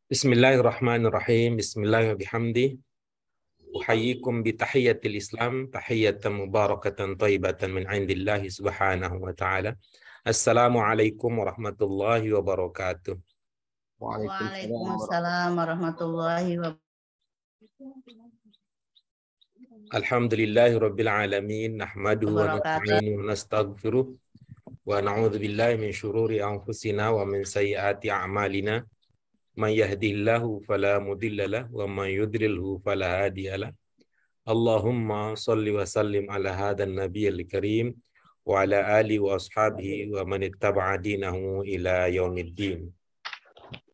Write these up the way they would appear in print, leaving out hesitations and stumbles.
Bismillahirrahmanirrahim. Bismillahirrahmanirrahim. Uhayyikum bitahiyyatil Islam, tahiyyatan mubarakatan thayyibatan min indillahi subhanahu wa ta'ala. Assalamualaikum warahmatullahi wabarakatuh. Waalaikumsalam warahmatullahi Alhamdulillahi rabbil alamin. Nahmaduhu wa wabarakatuh. nasta'inuhu wa nastaghfiruh. Wa na'udzu billahi min syururi anfusina wa min sayyiati a'malina. Man yahdihillahu fala mudilla lahu wa man yudlilhu fala hadiya lahu. Allahumma salli wa sallim ala hadan nabiyil karim wa ala alihi wa ashabihi wa man ittaba'a dinahu ila yaumiddin.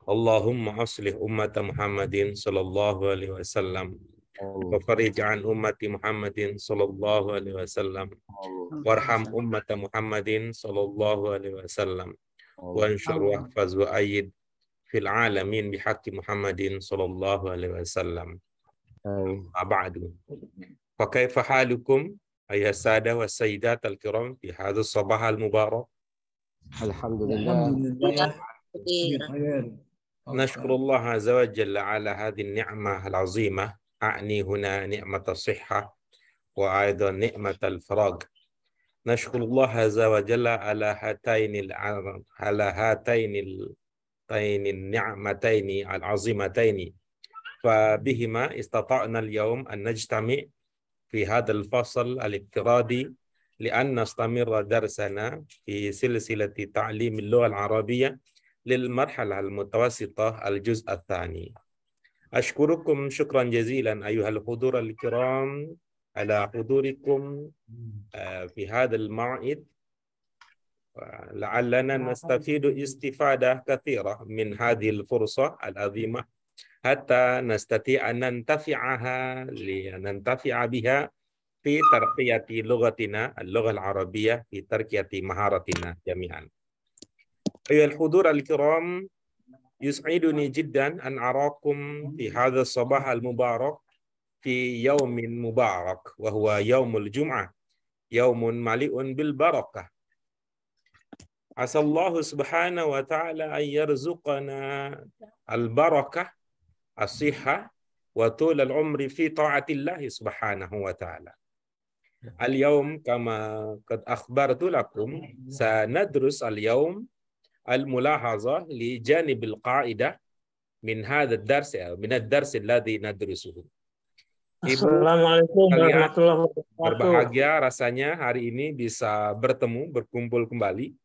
Allahumma aslih ummata Muhammadin sallallahu alaihi wasallam wa farij an ummati Muhammadin sallallahu alaihi wasallam warham ummata Muhammadin sallallahu alaihi wasallam wa anshur wa hafaz wa ayyid fil alamin bihaqqi Muhammadin sallallahu alaihi wasallam. Ba'du. Fa kaifa halukum ayuha sada wa sayyidat al-kiram fi hadha as-sabah al-mubarak? Alhamdulillah. Nashkurullah azza wa jalla ala hadhihi an-ni'mah al-'azimah, a'ni huna ni'mat as-sihhah wa aidan ni'mat al-farag. Nashkurullah azza wa jalla ala hataini ni'mataini al-'azimataini. فبهما استطعنا اليوم أن نجتمع في هذا الفصل الافتراضي لأن نستمر درسنا في سلسلة تعليم اللغة العربية للمرحلة المتوسطة الجزء الثاني. أشكركم شكرا جزيلا أيها الحضور الكرام على حضوركم في هذا الموعد. لعلنا نستفيد استفادة كثيرة من هذه الفرصة العظيمة حتى نستطيع أن ننتفع بها في ترقية لغتنا اللغة العربية، في ترقية مهارتنا جميعا. أيها الحضور الكرام، يسعدني جدا أن أراكم في هذا الصباح المبارك في يوم مبارك وهو يوم الجمعة، يوم مليء بالبركة. عسى الله سبحانه وتعالى أن يرزقنا البركة الصحة وطول العمر في طاعة الله سبحانه وتعالى. اليوم كما قد أخبرت لكم سندرس اليوم الملاحظة لجانب القاعدة من هذا الدرس، من الدرس الذي ندرسه. Assalamualaikum warahmatullahi wabarakatuh. Berbahagia rasanya hari ini bisa berkumpul kembali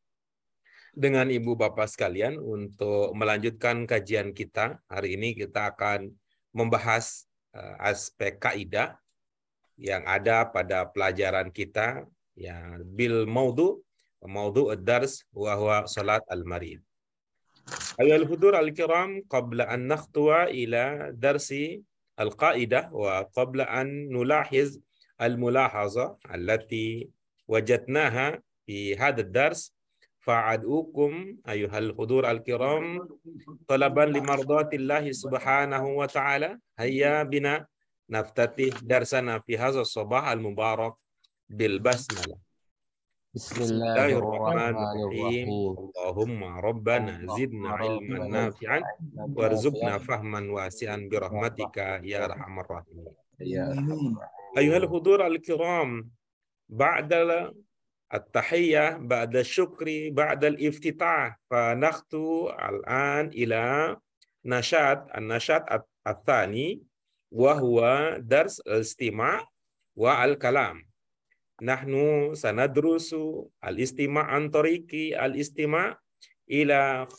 dengan Ibu Bapak sekalian untuk melanjutkan kajian kita. Hari ini kita akan membahas aspek kaidah yang ada pada pelajaran kita, ya, bil maudu ad-dars wa huwa salat al-marid. Ayuhal hudur al-kiram, qabla an nakhtuwa ila darsi al-qaidah wa qabla an nulahiz al-mulahaza allati wajadnaha fi hadha ad-dars, fa'adukum ayuhal hudur al-kiram talaban limardatillahi subhanahu wa ta'ala. Hayya bina naftatih darsana fi hadha as-sabah al-mubarak bil basmalah. Bismillahirrahmanirrahim. Allahumma rabbana zidna ilman nafi'an warzuqna fahman wasi'an birahmatika ya arhamar rahimin. Ayuhal hudur al-kiram, ba'da التحية بعد الشكر بعد الافتتاح فنخطو الآن إلى النشاط الثاني وهو درس الاستماع والكلام. نحن سندرس الاستماع عن طريق الاستماع إلى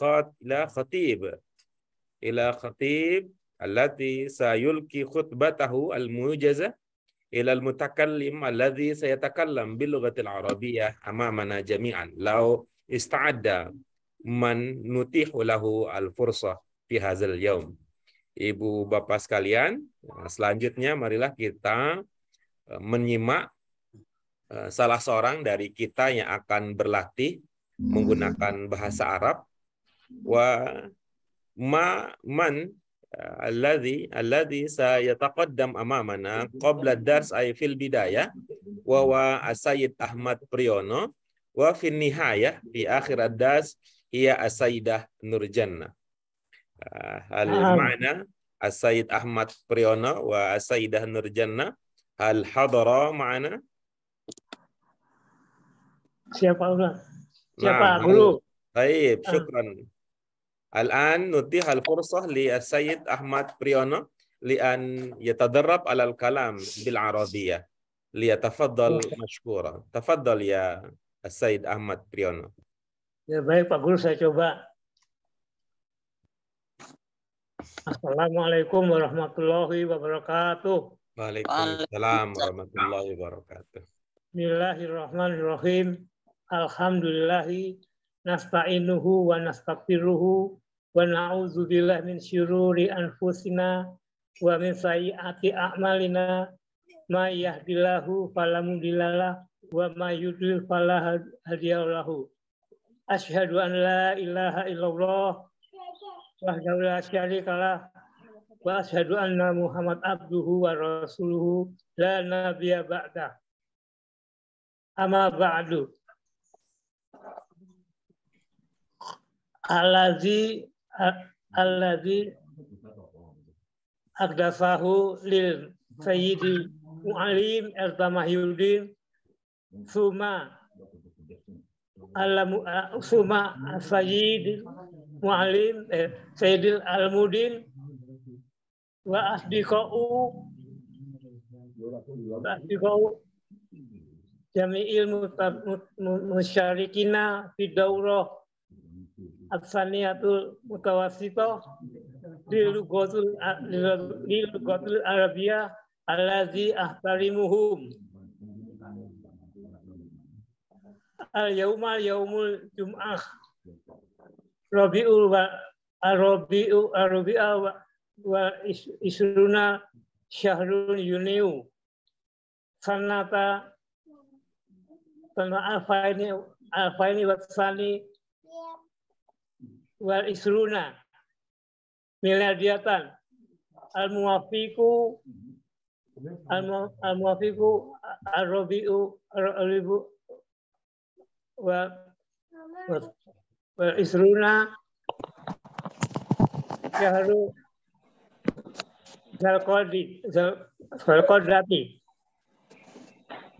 خطيب الذي سيلقي خطبته الموجزة إلى المتكلم الذي سيتكلم باللغة العربية أمامنا جميعا. لو استعد من نتيح له الفرصة في هذا اليوم. Ibu Bapak sekalian, selanjutnya marilah kita menyimak salah seorang dari kita yang akan berlatih menggunakan bahasa Arab. Man alladhi sayataqaddam amamana qabla ad-dars ay fil bidayah wa huwa as-sayyid Ahmad Priyono wa fi nihayah fi akhir ad-dars hiya as-sayyidah Nurjanna. Hal ma'na As-Sayyid Ahmad Priyono wa As-Sayyidah Nurjannah hal hadara ma'ana? Siapa Ustaz? Naam, Siapa guru? Baik, syukran. Al-an nutih al-fursah li As-Sayyid Ahmad Priyono li an yatadarrab ala al-kalam bil Arabiyyah. Liyatafaddal mashkura. Tafaddal ya As-Sayyid Ahmad Priyono. Ya baik Pak Guru, saya coba. Assalamualaikum warahmatullahi wabarakatuh. Waalaikumsalam warahmatullahi wabarakatuh. Bismillahirrahmanirrahim. Alhamdulillahi nasta'inuhu wa nastaghfiruhu wa na'udzubillahi min syururi anfusina wa min sayyiati a'malina. May yahdihillahu fala mudhillalah wa may yudlil fala hadiyalahu. Asyhadu an la ilaha illallah wahdahu la syarikalah wa asyhadu anna Muhammad abduhu wa rasuluhu la nabiyya ba'da. Amma ba'du. Allazi aqdafahu lil sayyidi mu'alim Mahyuddin suma sayyid mu'alim sayyidil almudin wa asdiqa'u jami'il musyarikina fi daurah at-saniyatul mutawassithah di lugatul arabiyah allazi ahtarimuhum yaumul jum'ah rabi'u wa isruna syahrun yuniu sanata alfaini watsani wal isruna miladiyatan al-muwafiqu ar-rabi'u wa isruna syahru Zalqadati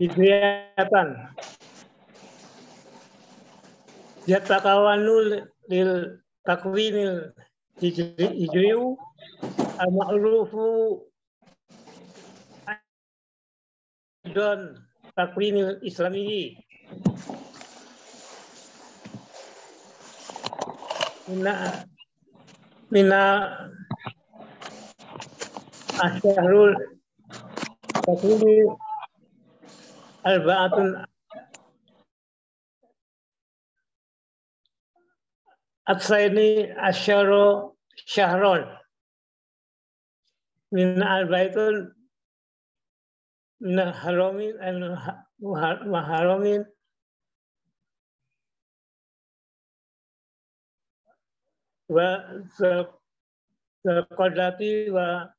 hijriyatan yatakawanu lil takwinil hijriyu al-ma'rufu dan takwinil islami mina asyahrul takwini arba'atun atsaini asyaro syahron min albaitun min haramin maharamin wa qadati wa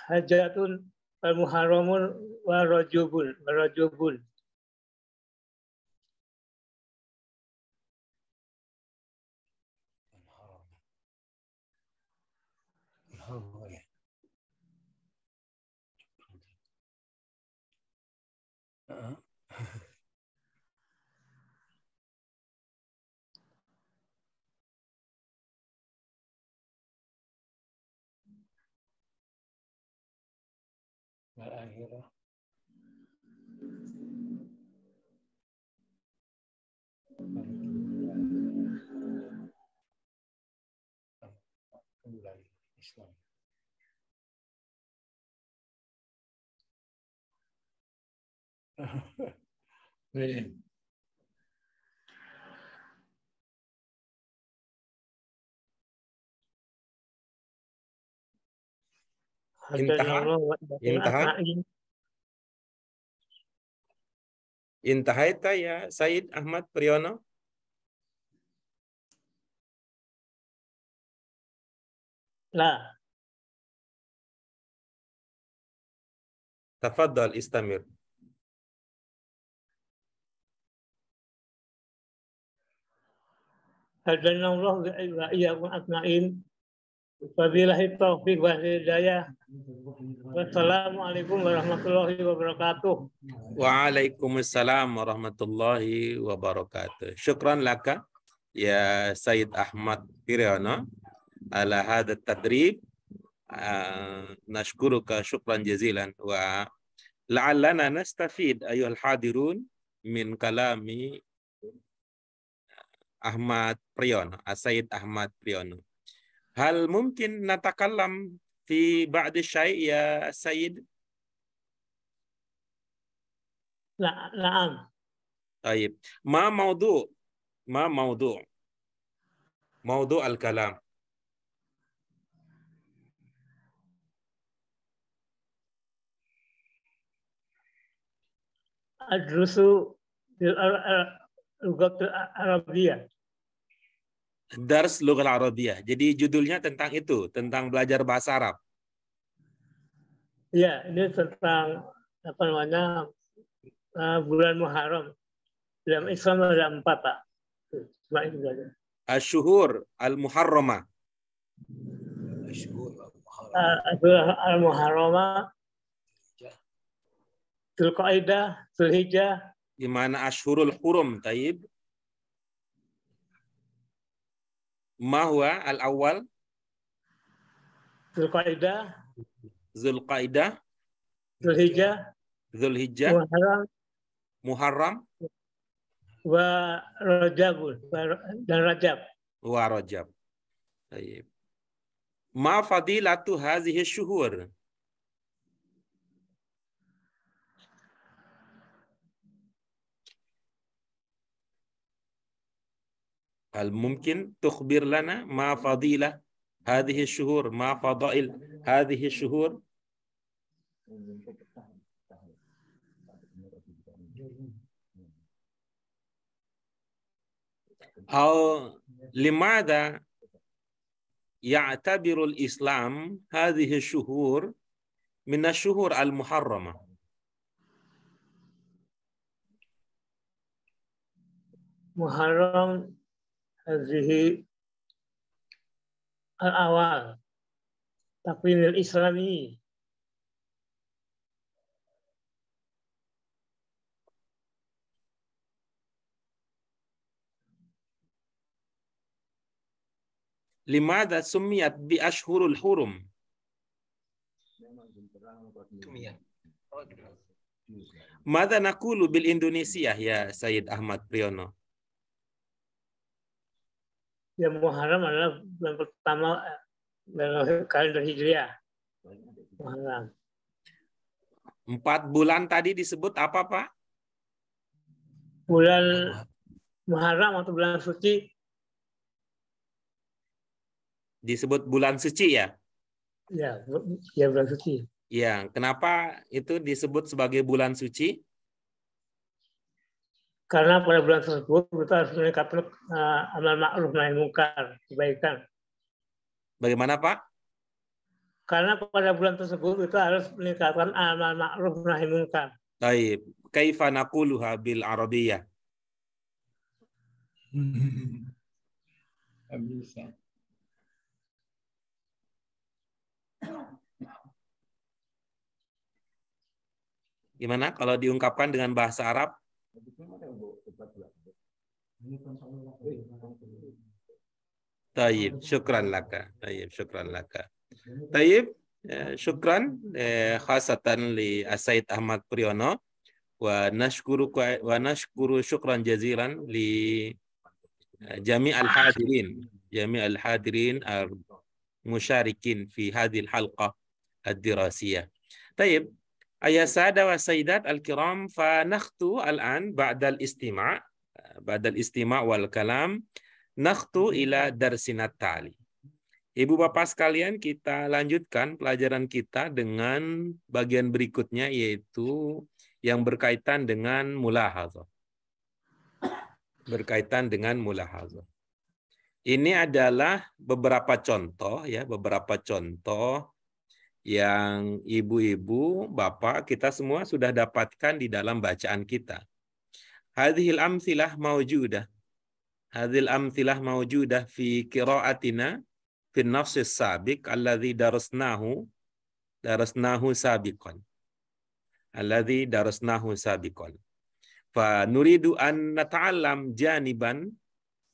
hajatun wal muharramun wa rajubun Al-akhirah. Islam. Intahaita ya Sayyid Ahmad Priyono. La. Tafaddal istamir. hadanallahu wa iyyakum ajmain. Wabillahi taufiq wal hidayah. Wassalamualaikum warahmatullahi wabarakatuh. Waalaikumsalam warahmatullahi wabarakatuh. Syukran laka ya Sayyid Ahmad Priyono ala hadha tadrib. Nashkuruka syukran jazilan wa la'allana nastafid ayuhal hadirun min kalami Ahmad Priyono, Sayyid Ahmad Priyono. Hal mungkin natakallam fi ba'di syai' ya Sayyid? Na'am. Taib. Ma maudu' al-kalam. Adrusu lugatul Arabiyah. Dars Lughal Arabiyah. Jadi judulnya tentang itu, tentang belajar bahasa Arab. Ya, ini tentang apa namanya bulan Muharram. Dalam Islam ada 4, Pak. Cuma itu saja. Asyuhur al-Muharramah. Al-Muharramah, Dzulqa'dah, Dzulhijjah. Di mana Ashhurul Hurum, taib. Ma huwa al-awwal? Dzulqa'dah, Dzulqa'dah, Dzulhijjah, Muharram, wa Rajab dan Rajab. Wa Rajab. Taib. Ma fadilatu hazihi syuhur? Hal mungkin tukhbir lana ma fadilah hadhihi syuhur, ma fadail hadhihi syuhur? Aw limadha ya'tabiru al-Islam hadhihi syuhur min asy-syuhur al-muharramah? Muharram hadhihi al-awal takwinil islami. Limadha summiyat bi ashhurul hurum? Mada naqulu bil Indonesia ya Sayyid Ahmad Priyono? Ya, Muharram adalah bulan pertama dalam kalender Hijriah. Muharram. 4 bulan tadi disebut apa, Pak? Bulan Muharram atau bulan suci Disebut bulan suci ya? ya, ya bulan suci. Ya, kenapa itu disebut sebagai bulan suci? Karena pada bulan tersebut kita harus meningkatkan amal ma'ruf nahi mungkar, kebaikan. Bagaimana, Pak? Karena pada bulan tersebut kita harus meningkatkan amal ma'ruf nahi mungkar. Baik, kaifa naquluha bil Arabiyyah? Bisa. Gimana kalau diungkapkan dengan bahasa Arab? Tayyib, syukran laka. Tayyib, syukran laka. Tayyib, syukran khasatan li Sayyid Ahmad Priyono wa nashkuru syukran jazilan li jami' al-hadirin al-musyarikin fi hadhil halqah ad-dirasiyah. Tayyib, ayah sada wa sayyidat al-kiram, fa nakhtu al-an ba'dal istima' wal kalam nakhtu ila darsinat ta'li. Ibu bapak sekalian, kita lanjutkan pelajaran kita dengan bagian berikutnya, yaitu yang berkaitan dengan mulahadzah. Berkaitan dengan mulahadzah. Ini adalah beberapa contoh ya, beberapa contoh yang ibu-ibu, bapak, kita semua sudah dapatkan di dalam bacaan kita. Hadhil amsilah maujudah. hadhil amthilah mawjudah fi qira'atina fi an-nass as-sabiq alladhi darasnahu sabiqan. Alladhi darasnahu sabiqan. Fa nuridu an nata'allam janiban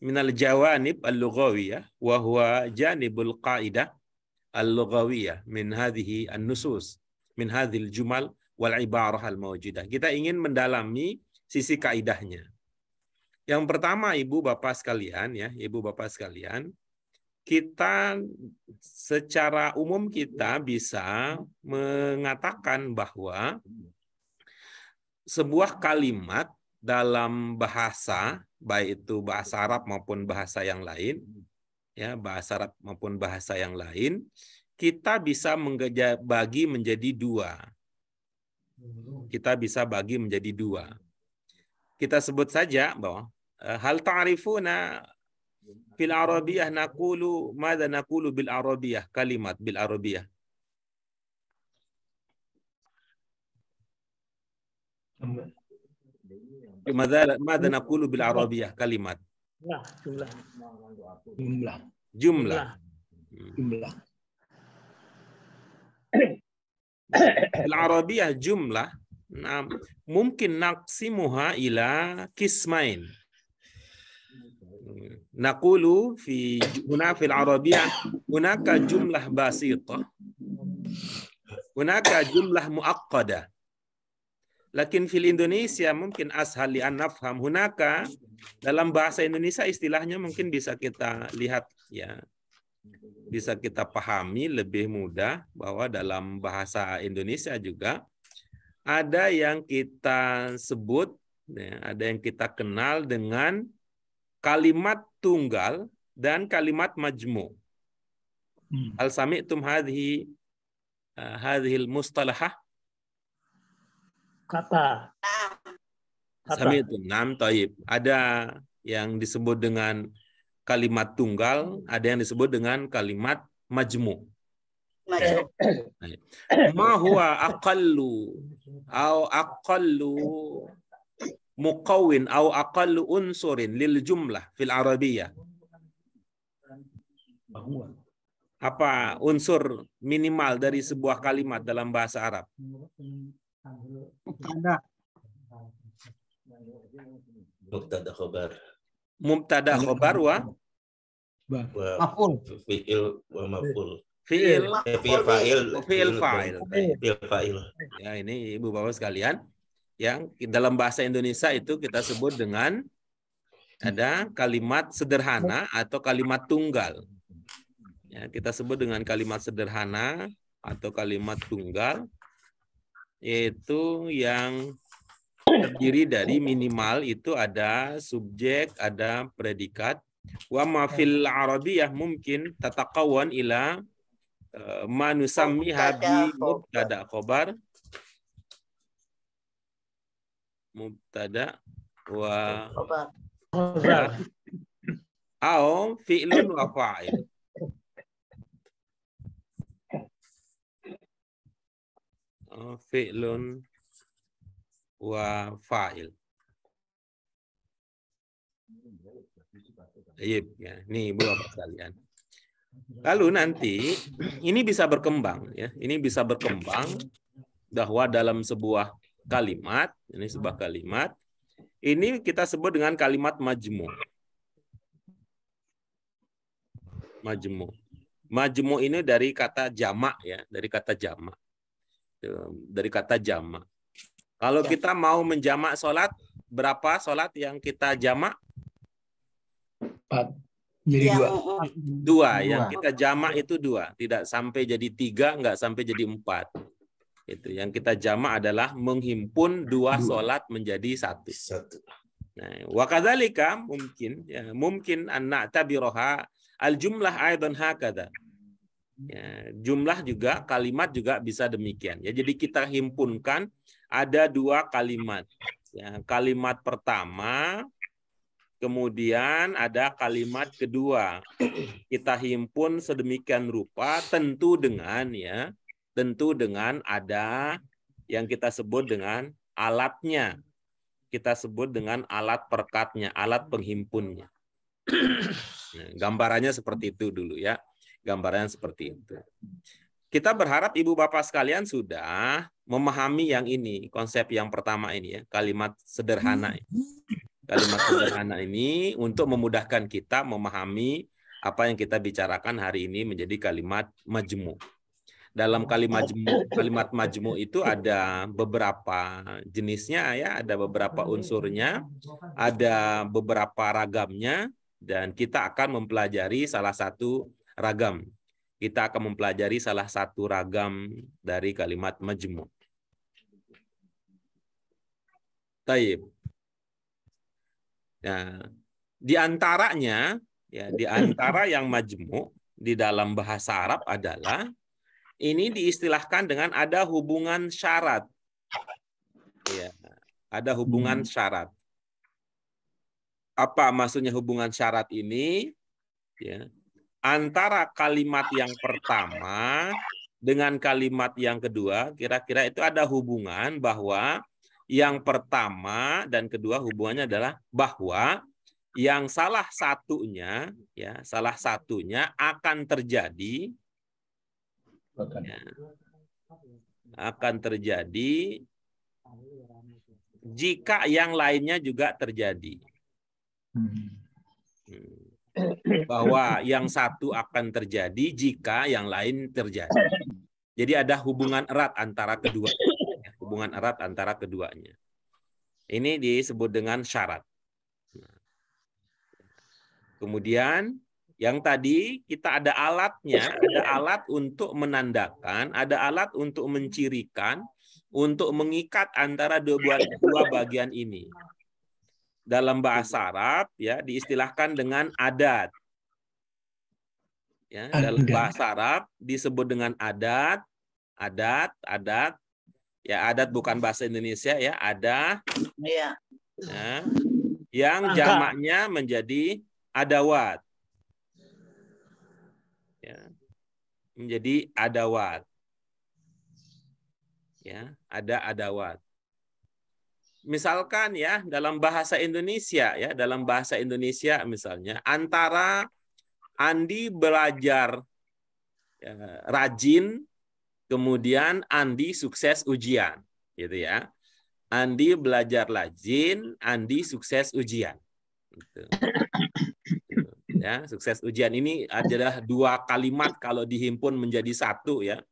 minal jawanib al-lughawiyah wa huwa janibul qa'idah al-lughawiyah min hadhihi an-nusus min hadhil jumal wal ibarah al-mawjudah. Kita ingin mendalami sisi kaidahnya. Yang pertama, Ibu Bapak sekalian ya, Ibu Bapak sekalian, kita secara umum kita bisa mengatakan bahwa sebuah kalimat dalam bahasa, baik itu bahasa Arab maupun bahasa yang lain, ya, bahasa Arab maupun bahasa yang lain, kita bisa bagi menjadi dua. Kita bisa bagi menjadi dua. Kita sebut saja bahwa hal ta'rifuna fil Arabiyah naqulu madza naqulu bil Arabiyah, kalimat bil Arabiyah. Madza naqulu bil Arabiyah, kalimat. Jumlah. Bil Arabiyah jumlah. Nah, mungkin naqsimuha ila kismain. Naqulu fi fil Arabiyah hunaka jumlah basitah. Hunaka jumlah muaqqadah. Lakin fil Indonesia mungkin ashal li an nafham. Hunaka dalam bahasa Indonesia istilahnya mungkin bisa kita lihat ya. Bisa kita pahami lebih mudah bahwa dalam bahasa Indonesia juga ada yang kita sebut, ya, ada yang kita kenal dengan kalimat tunggal dan kalimat majmu'. Hal sami'tum hadhil mustalahah? Kata. Sami'tum. Naam, thayyib. Ada yang disebut dengan kalimat tunggal, ada yang disebut dengan kalimat majmu'. Ma huwa aqallu muqawwin au aqallu unsurin lil jumlah fil Arabiyyah. Apa unsur minimal dari sebuah kalimat dalam bahasa Arab? Mubtada khobar. Mubtada khobar wa Maf'ul. Fi'il wa maf'ul. Fi'il fa'il. Ya, ini Ibu Bapak sekalian, yang dalam bahasa Indonesia itu kita sebut dengan ada kalimat sederhana atau kalimat tunggal. Ya, kita sebut dengan kalimat sederhana atau kalimat tunggal, yaitu yang terdiri dari minimal itu ada subjek, ada predikat. Wa ma fil Arabiyyah mungkin tataqawan ila ma nusammiha bi mubtada khobar, mubtada wa khobar atau fi'lun wa fa'il. Fi'lun wa fa'il. Ya, ini Ibu Bapak sekalian. Lalu nanti ini bisa berkembang ya. Ini bisa berkembang bahwa dalam sebuah kalimat, ini sebuah kalimat, ini kita sebut dengan kalimat majmu'. Majmu'. Majmu' ini dari kata jamak ya, dari kata jamak. Dari kata jamak. Kalau kita mau menjamak sholat, berapa sholat yang kita jamak? 4. Jadi Dua. Yang kita jamak itu 2. Tidak sampai jadi 3, nggak sampai jadi 4. Itu yang kita jamak adalah menghimpun 2 sholat menjadi 1. Nah, wa kadzalika mungkin an na'tabiroha al jumlah aidan hakadha. Ya, jumlah juga, kalimat juga bisa demikian. Ya, jadi kita himpunkan ada 2 kalimat. Ya, kalimat pertama, kemudian ada kalimat kedua. Kita himpun sedemikian rupa, tentu dengan ada yang kita sebut dengan alatnya. Kita sebut dengan alat perekatnya, alat penghimpunnya. Nah, gambarannya seperti itu dulu ya. Gambarannya seperti itu. Kita berharap ibu bapak sekalian sudah memahami yang ini, konsep yang pertama ini ya, kalimat sederhana. Kalimat sederhana ini untuk memudahkan kita memahami apa yang kita bicarakan hari ini menjadi kalimat majmu. Dalam kalimat majmu itu ada beberapa jenisnya ya, ada beberapa unsurnya, ada beberapa ragamnya, dan kita akan mempelajari salah satu ragam. Kita akan mempelajari salah satu ragam dari kalimat majmu. Taib. Nah, di antaranya ya, di antara yang majmu di dalam bahasa Arab adalah ini diistilahkan dengan ada hubungan syarat. Ya, ada hubungan syarat. Apa maksudnya hubungan syarat ini? Ya, antara kalimat yang pertama dengan kalimat yang kedua, kira-kira itu ada hubungan bahwa yang pertama dan kedua hubungannya adalah bahwa yang salah satunya, ya, salah satunya akan terjadi, ya, akan terjadi jika yang lainnya juga terjadi. Bahwa yang satu akan terjadi jika yang lain terjadi. Jadi ada hubungan erat antara keduanya. Hubungan erat antara keduanya. Ini disebut dengan syarat. Kemudian yang tadi kita ada alatnya, ada alat untuk menandakan, ada alat untuk mencirikan, untuk mengikat antara dua bagian ini. Dalam bahasa Arab ya diistilahkan dengan adat. Ya, dalam bahasa Arab disebut dengan adat. Ya, adat bukan bahasa Indonesia ya, ada. Ya, yang jamaknya menjadi adawat. Ya, menjadi adawat. Ya, ada adawat. Misalkan ya dalam bahasa Indonesia ya, dalam bahasa Indonesia misalnya antara Andi belajar ya, rajin, kemudian Andi sukses ujian, gitu ya. Andi belajar rajin, Andi sukses ujian. Gitu. Ya, sukses ujian ini adalah dua kalimat kalau dihimpun menjadi satu ya.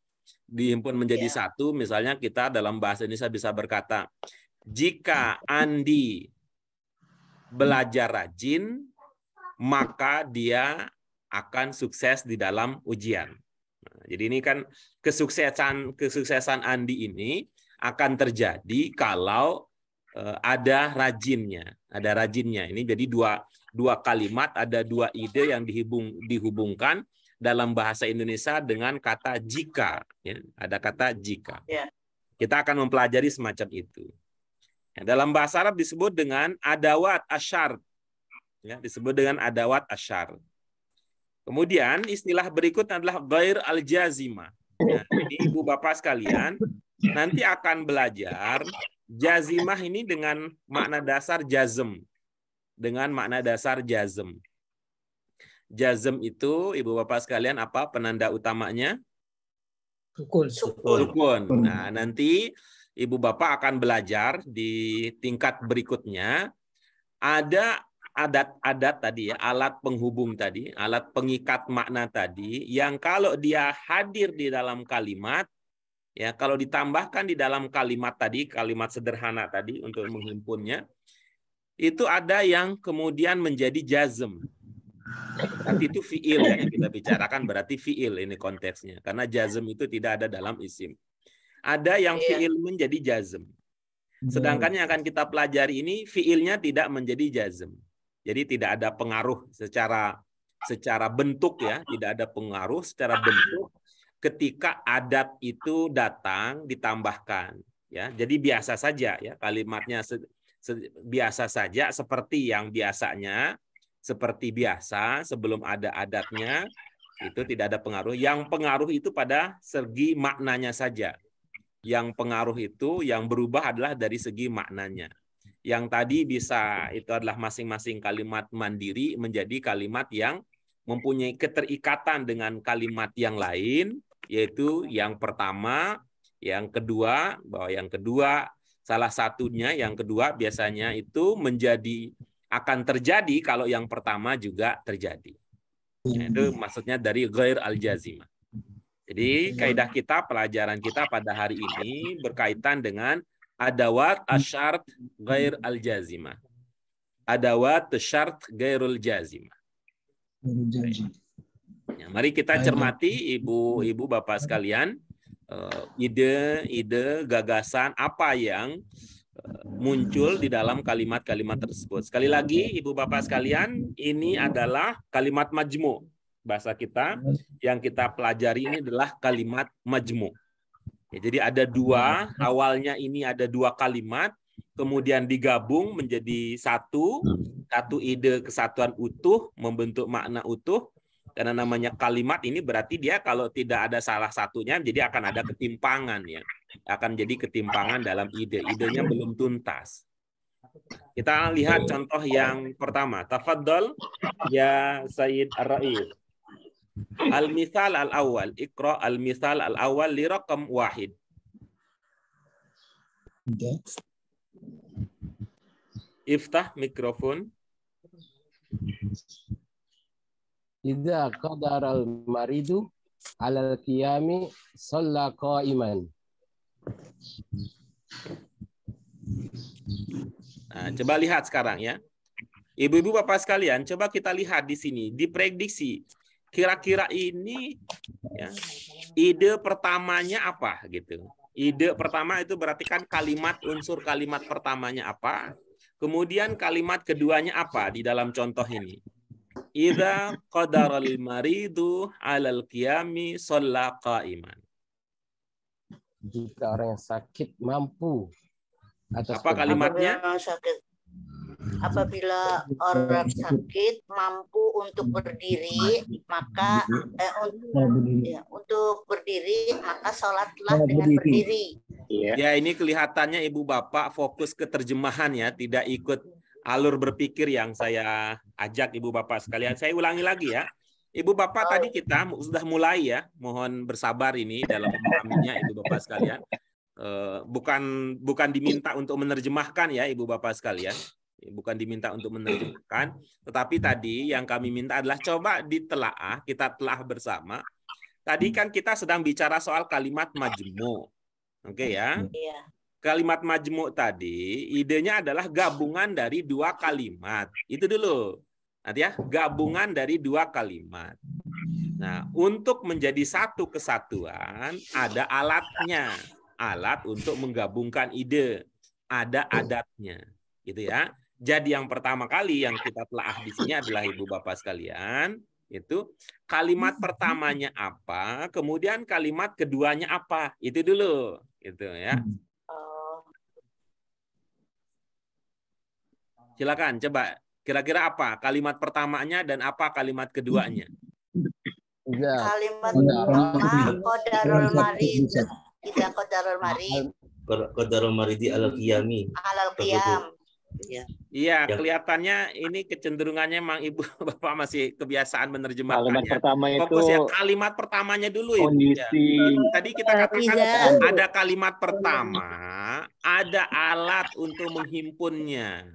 Dihimpun menjadi satu, misalnya kita dalam bahasa Indonesia bisa berkata, jika Andi belajar rajin, maka dia akan sukses di dalam ujian. Nah, jadi ini kan kesuksesan Andi ini akan terjadi kalau ada rajinnya, Ini jadi dua kalimat, ada dua ide yang dihubungkan dalam bahasa Indonesia dengan kata jika. Ya, ada kata jika. Kita akan mempelajari semacam itu. Ya, dalam bahasa Arab disebut dengan adawat asyar. Ya, disebut dengan adawat asyar. Kemudian istilah berikut adalah ghair al-jazimah. Ya, ini ibu bapak sekalian nanti akan belajar jazimah ini dengan makna dasar jazm. Dengan makna dasar jazm. Jazm itu ibu bapak sekalian apa penanda utamanya? Sukun. Nah, nanti ibu bapak akan belajar di tingkat berikutnya ada adat-adat tadi ya, alat penghubung tadi, alat pengikat makna tadi yang kalau dia hadir di dalam kalimat ya, kalau ditambahkan di dalam kalimat tadi, kalimat sederhana tadi untuk menghimpunnya, itu ada yang kemudian menjadi jazm. Berarti itu fiil ya, yang kita bicarakan berarti fiil ini konteksnya, karena jazm itu tidak ada dalam isim. Ada yang fiil menjadi jazm. Sedangkan yang akan kita pelajari ini fiilnya tidak menjadi jazm. Jadi tidak ada pengaruh secara bentuk ya, tidak ada pengaruh secara bentuk ketika adat itu datang ditambahkan ya. Jadi biasa saja ya, kalimatnya biasa saja seperti yang biasanya, seperti biasa sebelum ada adatnya, itu tidak ada pengaruh. Yang pengaruh itu pada segi maknanya saja. Yang pengaruh itu yang berubah adalah dari segi maknanya. yang tadi bisa itu adalah masing-masing kalimat mandiri menjadi kalimat yang mempunyai keterikatan dengan kalimat yang lain, yaitu yang pertama, yang kedua, bahwa yang kedua salah satunya, yang kedua biasanya itu akan terjadi kalau yang pertama juga terjadi. Itu maksudnya dari ghair al-jazimah. Jadi kaidah kita, pelajaran kita pada hari ini berkaitan dengan adawat asyart ghair al-jazimah. Adawat asyart ghairul jazimah. Ya, mari kita cermati ibu-ibu bapak sekalian, ide-ide, gagasan apa yang muncul di dalam kalimat-kalimat tersebut. Sekali lagi ibu bapak sekalian, ini adalah kalimat majmu. Bahasa kita yang kita pelajari ini adalah kalimat majmu. Ya, jadi ada dua, awalnya ini ada dua kalimat, kemudian digabung menjadi satu ide kesatuan utuh, membentuk makna utuh. Karena namanya kalimat ini berarti dia kalau tidak ada salah satunya, jadi akan ada ketimpangan ya. Akan jadi ketimpangan dalam ide. Idenya belum tuntas. Kita lihat contoh yang pertama. Tafadhol ya Sayyid Ar-Ra'is. Al-misal al-awwal. Iqra al-misal al-awwal li raqam wahid. Iftah mikrofon. Idza qadara al-maridu 'ala al-qiyami shalla qa'iman. Nah, coba lihat sekarang ya. Ibu-ibu bapak sekalian, coba kita lihat di sini, diprediksi kira-kira ini ya, ide pertamanya apa gitu. Ide pertama itu berarti kan kalimat, unsur kalimat pertamanya apa, kemudian kalimat keduanya apa di dalam contoh ini. Idza qadaral maridu 'alal qiyami shalla qa'iman. Jika orang yang sakit mampu atas apa kalimatnya? Apabila orang sakit mampu untuk berdiri, maka untuk berdiri maka sholatlah dengan berdiri. Ya, ini kelihatannya ibu bapak fokus ke terjemahan ya, tidak ikut alur berpikir yang saya ajak ibu bapak sekalian. Saya ulangi lagi ya. Ibu bapak tadi kita sudah mulai ya, mohon bersabar ini dalam memahaminya ibu bapak sekalian. Bukan diminta untuk menerjemahkan ya ibu bapak sekalian. Bukan diminta untuk menerjemahkan, tetapi tadi yang kami minta adalah coba ditelaah, kita telah bersama. Tadi kan kita sedang bicara soal kalimat majmu. Oke ya. Kalimat majmu tadi, idenya adalah gabungan dari dua kalimat. Itu dulu. Nanti ya, gabungan dari dua kalimat. Nah, untuk menjadi satu kesatuan, ada alatnya. Alat untuk menggabungkan ide. Ada adatnya. Gitu ya. Jadi yang pertama kali yang kita telah di sini adalah ibu bapak sekalian, itu kalimat pertamanya apa, kemudian kalimat keduanya apa, itu dulu, gitu ya. Silakan, coba kira-kira apa kalimat pertamanya dan apa kalimat keduanya? Kalimat pertama qadarul marid, tidak qadarul marid. Qadarul maridi alal qiyami. Alal qiyam. Iya, kelihatannya ini kecenderungannya memang ibu bapak masih kebiasaan menerjemahkan. Kalimat pertama itu fokus ya kalimat pertamanya dulu ibu. Kondisi. Ya. Tadi kita katakan ada kalimat pertama, ada alat untuk menghimpunnya.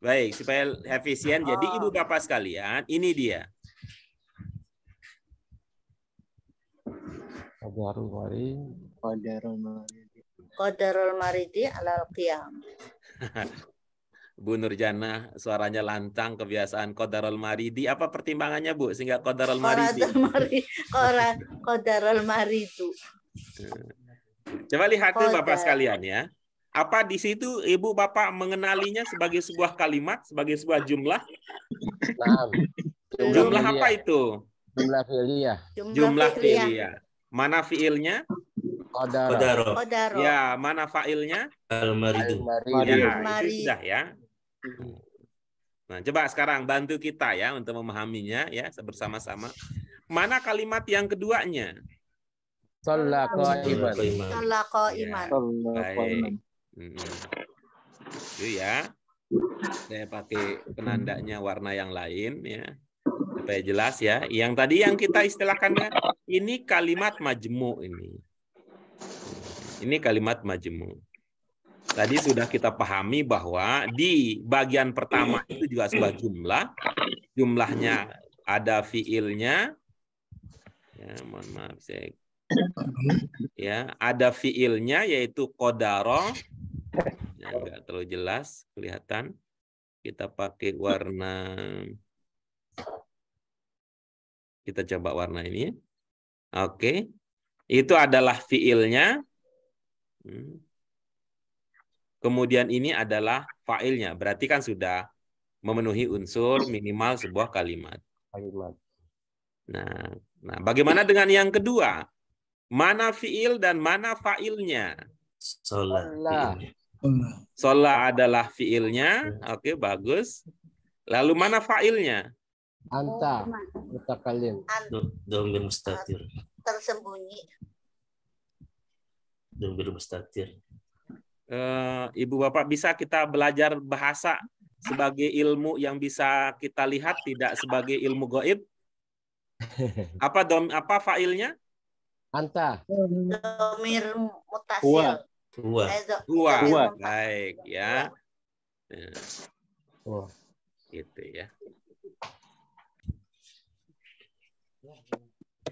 Baik, supaya efisien. Jadi ibu bapak sekalian, ini dia. Qadarul maridi alal qiyam. Bu Nurjana suaranya lantang, kebiasaan qadarul maridi. Apa pertimbangannya Bu sehingga qadarul maridi? Qadarul maridu. Coba lihat tuh Bapak sekalian ya. Apa di situ Ibu Bapak mengenalinya sebagai sebuah kalimat, sebagai sebuah jumlah? Nah, jumlah apa itu? Jumlah fi'liyah. Jumlah fi'liyah. Mana fi'ilnya? Qadaro. Ya, mana fa'ilnya? Al-maridu. Ya, itu sudah ya. Nah, coba sekarang bantu kita ya untuk memahaminya ya bersama-sama. Mana kalimat yang keduanya? Shalla qa'iman. Shalla qa'iman. Baik. Itu ya. Saya pakai penandanya warna yang lain ya. Supaya jelas ya. Yang tadi yang kita istilahkan ini kalimat majmu ini. Ini kalimat majmu. Tadi sudah kita pahami bahwa di bagian pertama itu juga sebuah jumlah. Jumlahnya ada fiilnya. Ya, mohon maaf saya. Ya, ada fiilnya yaitu qadara. Ya, enggak terlalu jelas kelihatan. Kita pakai warna. Kita coba warna ini. Oke. Itu adalah fiilnya. Kemudian ini adalah fa'ilnya. Berarti kan sudah memenuhi unsur minimal sebuah kalimat. Nah, bagaimana dengan yang kedua? Mana fi'il dan mana fa'ilnya? Sholat adalah fi'ilnya. Oke, bagus. Lalu mana fa'ilnya? Anta mutakalim. Dhamir mustatir. Tersembunyi. Dhamir mustatir. Ibu Bapak, bisa kita belajar bahasa sebagai ilmu yang bisa kita lihat, tidak sebagai ilmu gaib? Apa fa'ilnya? Anta. Dhamir mutasil. Huwa. Baik ya. Gitu ya.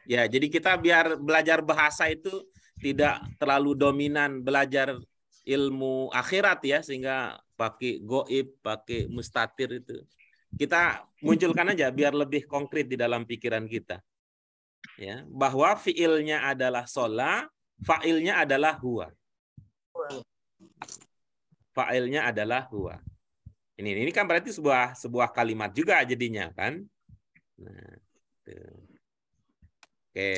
Ya, jadi kita biar belajar bahasa itu tidak terlalu dominan belajar ilmu akhirat ya, sehingga pakai goib, pakai mustatir itu. Kita munculkan aja biar lebih konkret di dalam pikiran kita. Ya, bahwa fiilnya adalah sholat, fa'ilnya adalah huwa. Fa'ilnya adalah huwa. Ini kan berarti sebuah kalimat juga jadinya kan. Nah, oke.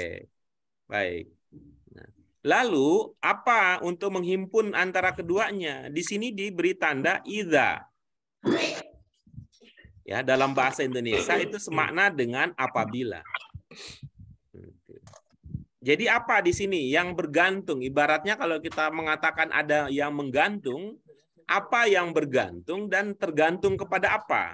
Baik. Nah, lalu apa untuk menghimpun antara keduanya? Di sini diberi tanda idza. Ya, dalam bahasa Indonesia itu semakna dengan apabila. Jadi apa di sini yang bergantung? Ibaratnya kalau kita mengatakan ada yang menggantung, apa yang bergantung dan tergantung kepada apa?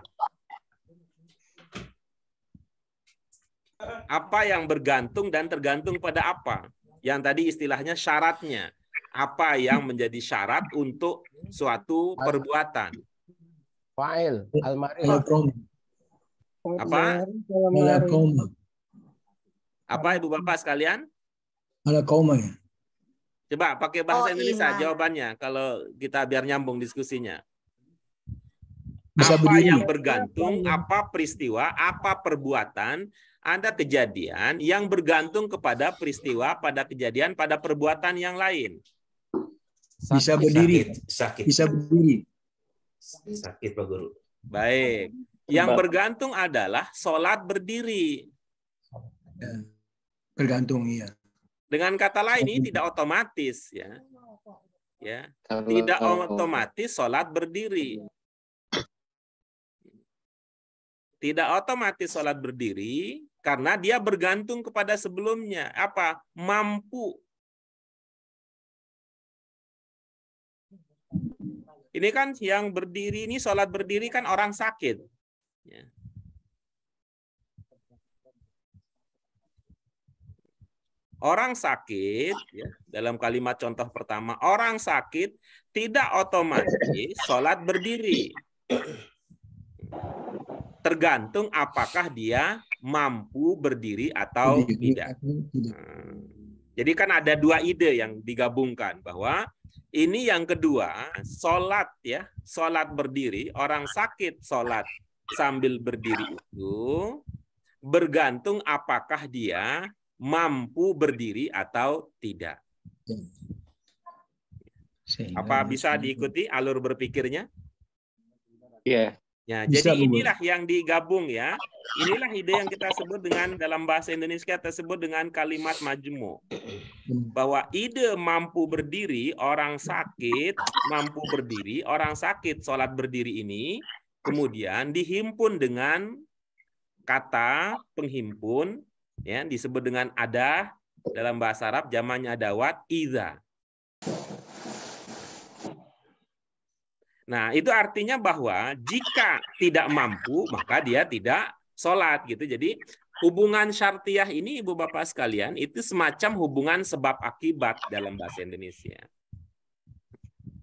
Apa yang bergantung dan tergantung pada apa? Yang tadi istilahnya syaratnya. Apa yang menjadi syarat untuk suatu perbuatan? Fa'il. Al-mari. Apa? Apa Ibu Bapak sekalian? Ala kauma ya. Coba pakai bahasa Indonesia iman. jawabannya kalau kita biar nyambung diskusinya. Bisa Apa berdiri. yang bergantung, apa peristiwa, apa perbuatan, ada kejadian yang bergantung kepada peristiwa, pada kejadian, pada perbuatan yang lain. Bisa berdiri. Sakit. Bisa berdiri. Sakit Pak Guru. Baik. Yang bergantung adalah sholat berdiri. Ya. Bergantung iya. Dengan kata lain ini tidak otomatis ya. Ya, tidak otomatis sholat berdiri. Tidak otomatis sholat berdiri karena dia bergantung kepada sebelumnya. Apa? Mampu. Ini kan yang berdiri ini sholat berdiri kan orang sakit. Ya. Orang sakit, ya, dalam kalimat contoh pertama, orang sakit tidak otomatis sholat berdiri. Tergantung apakah dia mampu berdiri atau tidak. Jadi kan ada dua ide yang digabungkan, bahwa ini yang kedua, sholat ya, sholat berdiri, orang sakit sholat sambil berdiri itu bergantung apakah dia mampu berdiri atau tidak. Apa bisa diikuti alur berpikirnya? Iya. Ya, Bisa, jadi Bu. inilah yang digabung ya. Inilah ide yang kita sebut dengan dalam bahasa Indonesia tersebut dengan kalimat majmu. Bahwa ide mampu berdiri, orang sakit mampu berdiri, orang sakit sholat berdiri ini kemudian dihimpun dengan kata penghimpun, ya, disebut dengan adah, dalam bahasa Arab zamannya adawat idza. Nah, itu artinya bahwa jika tidak mampu, maka dia tidak sholat gitu. Jadi hubungan syartiyah ini, Ibu Bapak sekalian, itu semacam hubungan sebab akibat dalam bahasa Indonesia.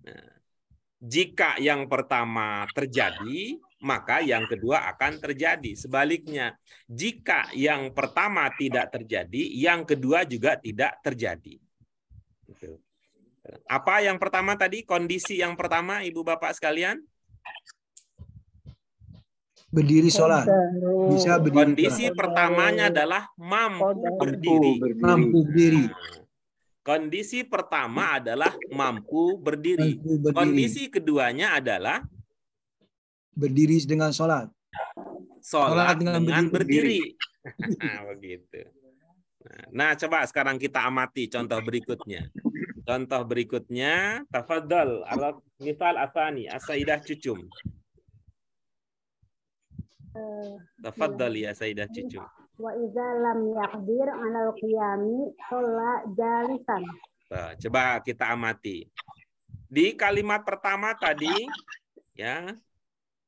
Nah, jika yang pertama terjadi, maka yang kedua akan terjadi. Sebaliknya, jika yang pertama tidak terjadi, yang kedua juga tidak terjadi. Gitu. Apa yang pertama tadi? Kondisi yang pertama, Ibu Bapak sekalian? Berdiri sholat. Bisa berdiri. Kondisi pertamanya adalah mampu berdiri. Mampu berdiri. Kondisi pertama adalah mampu berdiri. Mampu berdiri. Kondisi keduanya adalah Berdiri dengan sholat. sholat dengan berdiri. Nah, begitu. Nah, coba sekarang kita amati contoh berikutnya. Contoh berikutnya, tafadhal ala misal asani As-Saidah Cucum. Tafadhal ya Saidah Cucum. Wa idza lam yaqdir 'alal qiyami shalla jalisan. Nah, coba kita amati. Di kalimat pertama tadi ya,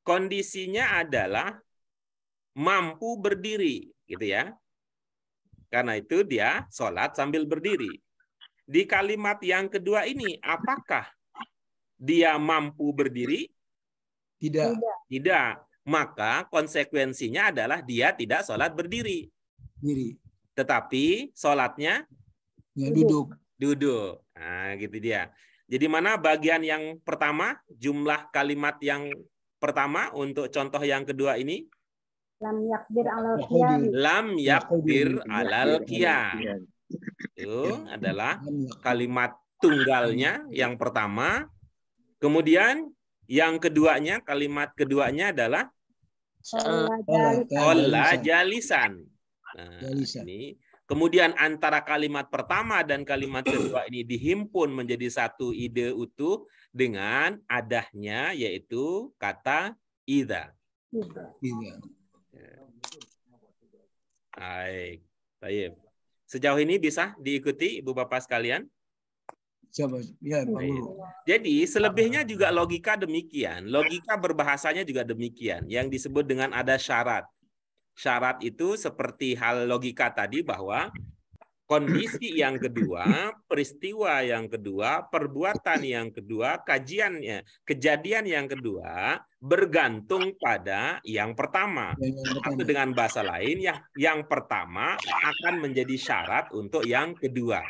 kondisinya adalah mampu berdiri gitu ya. Karena itu dia sholat sambil berdiri. Di kalimat yang kedua ini, apakah dia mampu berdiri? Tidak. Tidak. Maka konsekuensinya adalah dia tidak sholat berdiri. Diri. Tetapi sholatnya Ya, duduk. duduk. Nah, gitu dia. Jadi mana bagian yang pertama, jumlah kalimat yang pertama untuk contoh yang kedua ini? Lam yaqdir 'alal qiyami. Lam yakdir alal qiyam. Itu adalah kalimat tunggalnya yang pertama. Kemudian yang keduanya, kalimat keduanya adalah sholla jalisan. Nah, ini. Kemudian antara kalimat pertama dan kalimat kedua ini dihimpun menjadi satu ide utuh dengan adahnya yaitu kata idza. Baik. Baik. Sejauh ini bisa diikuti Ibu Bapak sekalian? Ya, Pak Guru. Jadi selebihnya juga logika demikian. Logika berbahasanya juga demikian. Yang disebut dengan ada syarat. Syarat itu seperti hal logika tadi bahwa kondisi yang kedua, peristiwa yang kedua, perbuatan yang kedua, kejadian yang kedua bergantung pada yang pertama. Atau dengan bahasa lain, yang pertama akan menjadi syarat untuk yang kedua.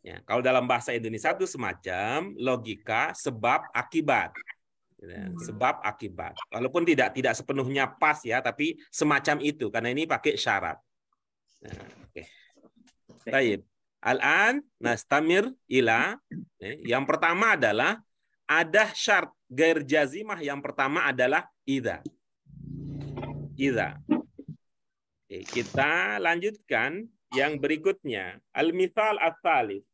Ya, kalau dalam bahasa Indonesia itu semacam logika sebab akibat. Sebab akibat. Walaupun tidak sepenuhnya pas ya, tapi semacam itu karena ini pakai syarat. Nah, okay. Baik. Al-an nastamir ila. Yang pertama adalah ada syarat gair jazimah. Yang pertama adalah idza. Idza. Oke, kita lanjutkan yang berikutnya. Al-mithal ats-tsalits.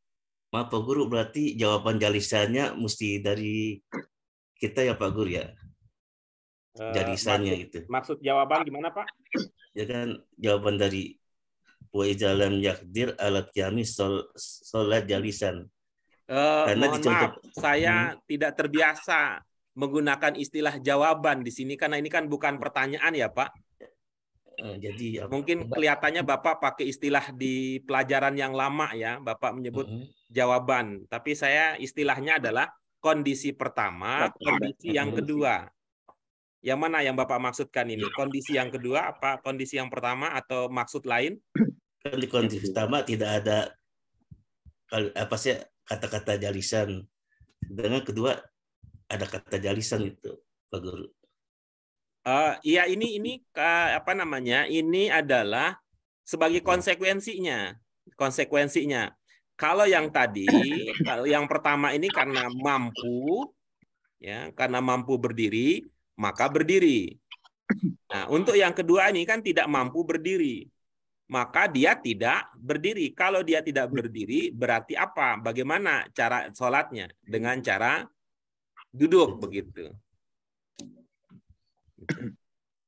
Maaf Pak Guru, berarti jawaban jalisannya mesti dari kita ya Pak Guru ya? Jalisannya itu. Maksud jawaban gimana Pak? Ya kan jawaban dari wa idza lam yaqdir ala qiyami sholat jalisan. Mohon maaf, saya tidak terbiasa menggunakan istilah jawaban di sini karena ini kan bukan pertanyaan ya Pak. Jadi mungkin kelihatannya Bapak pakai istilah di pelajaran yang lama ya, Bapak menyebut jawaban. Tapi saya istilahnya adalah kondisi pertama, kondisi yang kedua. Yang mana yang Bapak maksudkan ini? Kondisi yang kedua apa kondisi yang pertama atau maksud lain? Di kondisi pertama tidak ada apa sih kata-kata jalisan. Dengan kedua ada kata jalisan itu, Pak Guru. Iya ini apa namanya? Ini adalah sebagai konsekuensinya. Kalau yang tadi, kalau yang pertama ini karena mampu, ya, karena mampu berdiri, maka berdiri. Nah, untuk yang kedua ini kan tidak mampu berdiri, maka dia tidak berdiri. Kalau dia tidak berdiri, berarti apa? Bagaimana cara sholatnya? Dengan cara duduk begitu.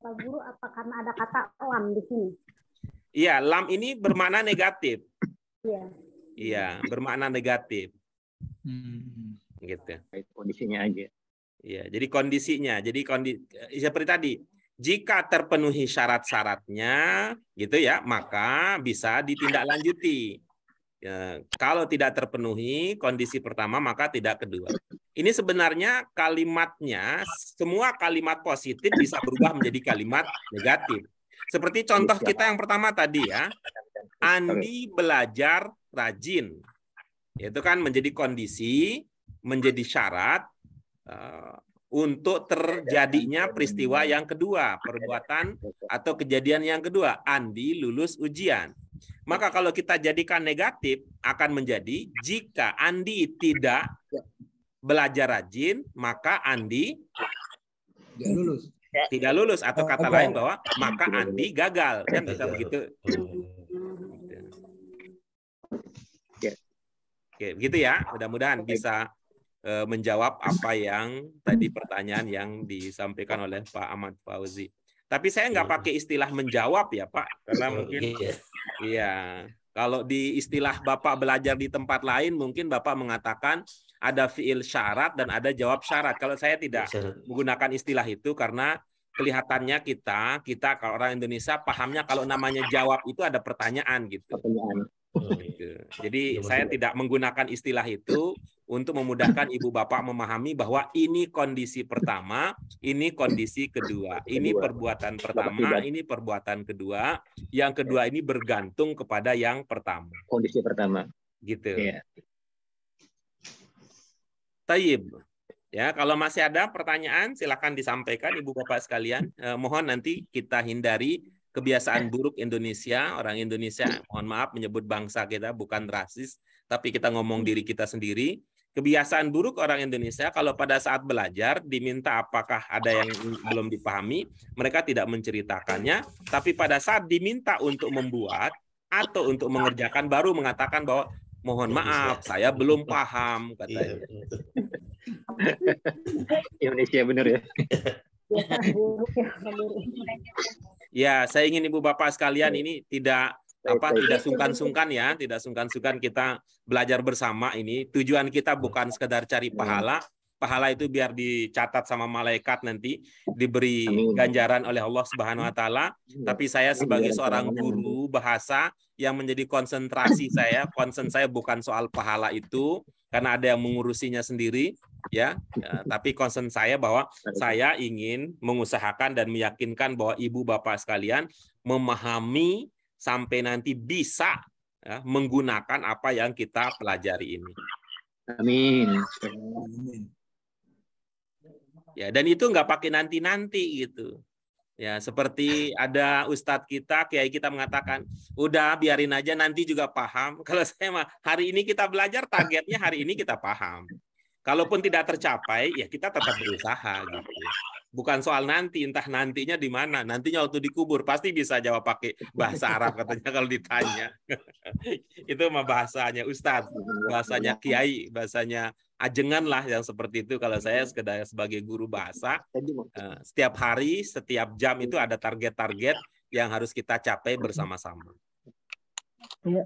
Pak Guru, apa karena ada kata lam di sini? Iya, lam ini bermakna negatif. Iya. Iya, bermakna negatif. Gitu. Kondisinya aja. Ya, jadi kondisinya, seperti tadi, jika terpenuhi syarat-syaratnya, gitu ya, maka bisa ditindaklanjuti. Ya, kalau tidak terpenuhi kondisi pertama, maka tidak kedua. Ini sebenarnya kalimatnya, semua kalimat positif bisa berubah menjadi kalimat negatif. Seperti contoh kita yang pertama tadi ya, Andi belajar rajin. Itu kan menjadi kondisi, menjadi syarat untuk terjadinya peristiwa yang kedua, perbuatan atau kejadian yang kedua, Andi lulus ujian. Maka kalau kita jadikan negatif, akan menjadi jika Andi tidak belajar rajin, maka Andi tidak lulus. Atau kata lain bahwa maka Andi gagal. Kan bisa begitu. Oke, begitu ya. Mudah-mudahan bisa menjawab apa yang tadi pertanyaan yang disampaikan oleh Pak Ahmad Fauzi. Tapi saya nggak pakai istilah menjawab ya Pak, karena mungkin iya kalau di istilah Bapak belajar di tempat lain mungkin Bapak mengatakan ada fiil syarat dan ada jawab syarat. Kalau saya tidak menggunakan istilah itu karena kelihatannya kita kalau orang Indonesia pahamnya kalau namanya jawab itu ada pertanyaan gitu. Jadi saya tidak menggunakan istilah itu untuk memudahkan ibu bapak memahami bahwa ini kondisi pertama, ini kondisi kedua, ini perbuatan pertama, ini perbuatan kedua, yang kedua ini bergantung kepada yang pertama. Kondisi pertama. Gitu. Iya. Taib. Ya, kalau masih ada pertanyaan silakan disampaikan ibu bapak sekalian. Mohon nanti kita hindari kebiasaan buruk Indonesia, orang Indonesia, mohon maaf menyebut bangsa kita bukan rasis, tapi kita ngomong diri kita sendiri. Kebiasaan buruk orang Indonesia kalau pada saat belajar diminta apakah ada yang belum dipahami, mereka tidak menceritakannya, tapi pada saat diminta untuk membuat atau untuk mengerjakan baru mengatakan bahwa mohon maaf, saya belum paham, katanya. Indonesia benar ya. Ya, saya ingin ibu bapak sekalian ini tidak sungkan-sungkan ya, tidak sungkan-sungkan kita belajar bersama ini. Tujuan kita bukan sekedar cari pahala. Pahala itu biar dicatat sama malaikat nanti, diberi ganjaran oleh Allah Subhanahu wa taala. Tapi saya sebagai seorang guru bahasa yang menjadi konsentrasi saya, concern saya bukan soal pahala itu karena ada yang mengurusinya sendiri ya, tapi concern saya bahwa saya ingin mengusahakan dan meyakinkan bahwa ibu bapak sekalian memahami sampai nanti bisa ya, menggunakan apa yang kita pelajari ini. Amin. Ya, dan itu nggak pakai nanti-nanti gitu. Ya, seperti ada ustadz kita, kiai kita mengatakan, udah biarin aja nanti juga paham. Kalau saya mah hari ini kita belajar, targetnya hari ini kita paham. Kalaupun tidak tercapai, ya kita tetap berusaha gitu. Bukan soal nanti, entah nantinya di mana. Nantinya waktu dikubur pasti bisa jawab pakai bahasa Arab katanya kalau ditanya. Itu mah bahasanya ustadz, bahasanya kiai, bahasanya ajengan lah yang seperti itu. Kalau saya sekedar sebagai guru bahasa, setiap hari, setiap jam itu ada target-target yang harus kita capai bersama-sama. Ya,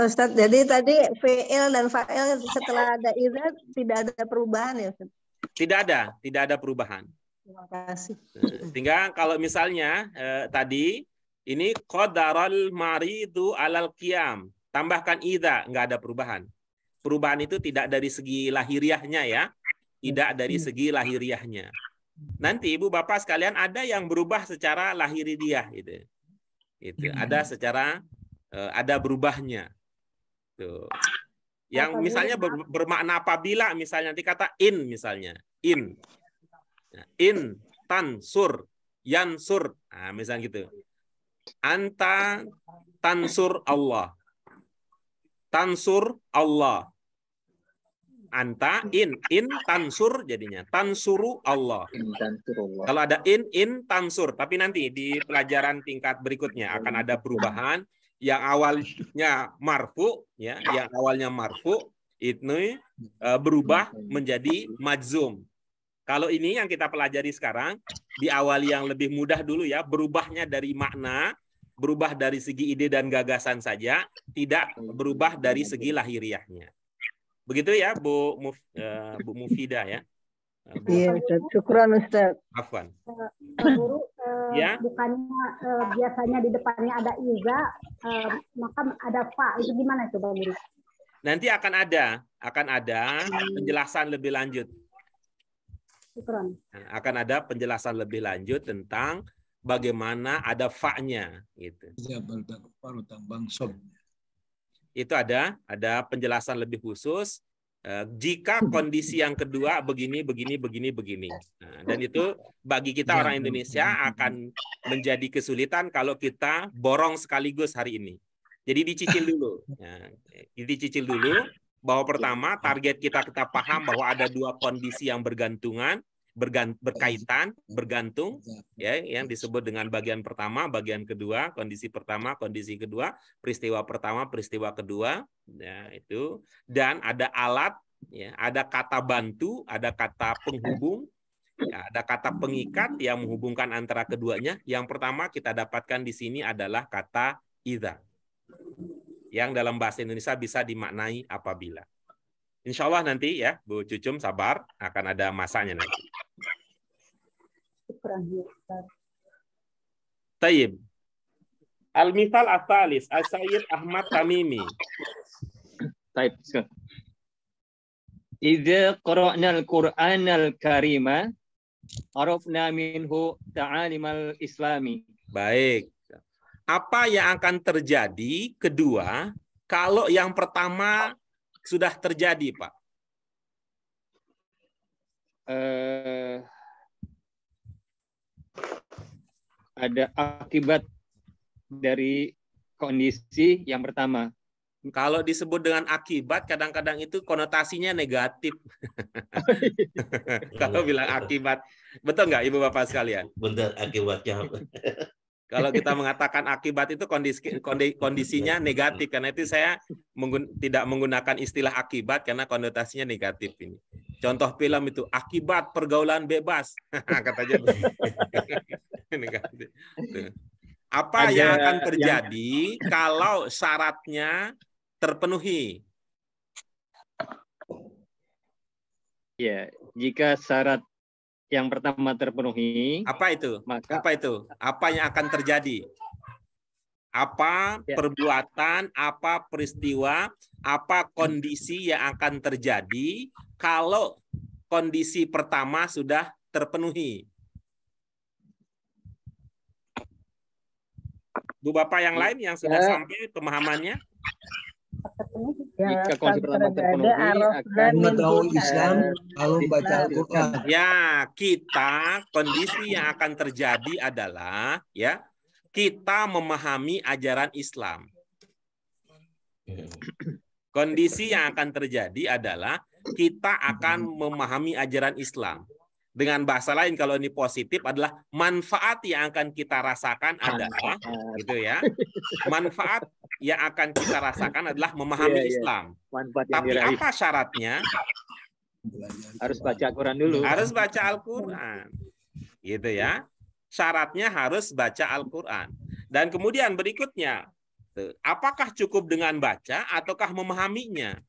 Ustaz, jadi tadi fi'il dan fa'il setelah ada idza tidak ada perubahan ya Ustaz? Tidak ada perubahan. Terima kasih. Tinggal kalau misalnya tadi ini qadaral maridu alal qiyam, tambahkan idza, nggak ada perubahan. Perubahan itu tidak dari segi lahiriahnya ya, tidak dari segi lahiriahnya. Nanti ibu bapak sekalian ada yang berubah secara lahiriah gitu. Itu ada secara ada berubahnya. Tuh. Yang misalnya bermakna apabila misalnya nanti kata in misalnya, in tansur yansur, nah, misalnya gitu. Anta tansur Allah. Tansur Allah. Anta in tansur jadinya tansuru Allah. Kalau ada in tansur, tapi nanti di pelajaran tingkat berikutnya akan ada perubahan yang awalnya marfu ya, yang awalnya marfu itu berubah menjadi majzum. Kalau ini yang kita pelajari sekarang di awal yang lebih mudah dulu ya, berubahnya dari makna, berubah dari segi ide dan gagasan saja, tidak berubah dari segi lahiriahnya. Begitu ya Bu Mufidah ya. Iya, Ustaz. Syukran, Ustaz. Afwan. Guru, Ya. bukannya biasanya di depannya ada iza, maka ada fa. Itu gimana itu, Pak Guru? Nanti akan ada penjelasan lebih lanjut. Syukran. Nah, akan ada penjelasan lebih lanjut tentang bagaimana ada fa-nya gitu. Ya, barutang bangsob. Itu ada penjelasan lebih khusus jika kondisi yang kedua begini. Nah, dan itu bagi kita orang Indonesia akan menjadi kesulitan kalau kita borong sekaligus hari ini. Jadi dicicil dulu. Nah, dicicil dulu bahwa pertama target kita paham bahwa ada dua kondisi yang bergantung, bergantung, ya, yang disebut dengan bagian pertama, bagian kedua, kondisi pertama, kondisi kedua, peristiwa pertama, peristiwa kedua, ya, itu. Dan ada alat, ya, ada kata bantu, ada kata penghubung, ya, ada kata pengikat yang menghubungkan antara keduanya. Yang pertama kita dapatkan di sini adalah kata idza, yang dalam bahasa Indonesia bisa dimaknai apabila. Insya Allah nanti ya, Bu Cucum sabar, akan ada masanya nanti. Tayyib. Al-Mithal Al-Thalis, Al-Sayyid Ahmad Tamimi. Taib. Idza qara'na al-Qur'an al-Karima arafna minhu ta'alimal islami. Baik. Apa yang akan terjadi kedua kalau yang pertama sudah terjadi, Pak? Ada akibat dari kondisi yang pertama. Kalau disebut dengan akibat, kadang-kadang itu konotasinya negatif. Kalau bilang akibat, betul nggak, Ibu Bapak sekalian? Benar, akibatnya. Kalau kita mengatakan akibat itu kondisinya negatif, karena itu saya tidak menggunakan istilah akibat karena konotasinya negatif ini. Contoh film itu akibat pergaulan bebas, katanya. Negatif. Apa yang akan terjadi kalau syaratnya terpenuhi? Ya, jika syarat yang pertama terpenuhi, apa itu? Maka apa itu? Apa yang akan terjadi? Apa perbuatan, apa peristiwa, apa kondisi yang akan terjadi kalau kondisi pertama sudah terpenuhi? Bu Bapak yang lain yang sudah sampai pemahamannya? Jika kondisi pertama terpenuhi, akan mengetahui Islam kalau membaca Al-Quran. Ya, kita kondisi yang akan terjadi adalah ya kita memahami ajaran Islam. Kondisi yang akan terjadi adalah kita akan memahami ajaran Islam. Dengan bahasa lain, kalau ini positif adalah manfaat yang akan kita rasakan adalah, gitu ya. Manfaat yang akan kita rasakan adalah memahami Islam. Tapi apa syaratnya? Harus baca Al-Quran dulu. Harus baca Al-Quran, gitu ya. Syaratnya harus baca Al-Quran. Dan kemudian berikutnya, apakah cukup dengan baca ataukah memahaminya?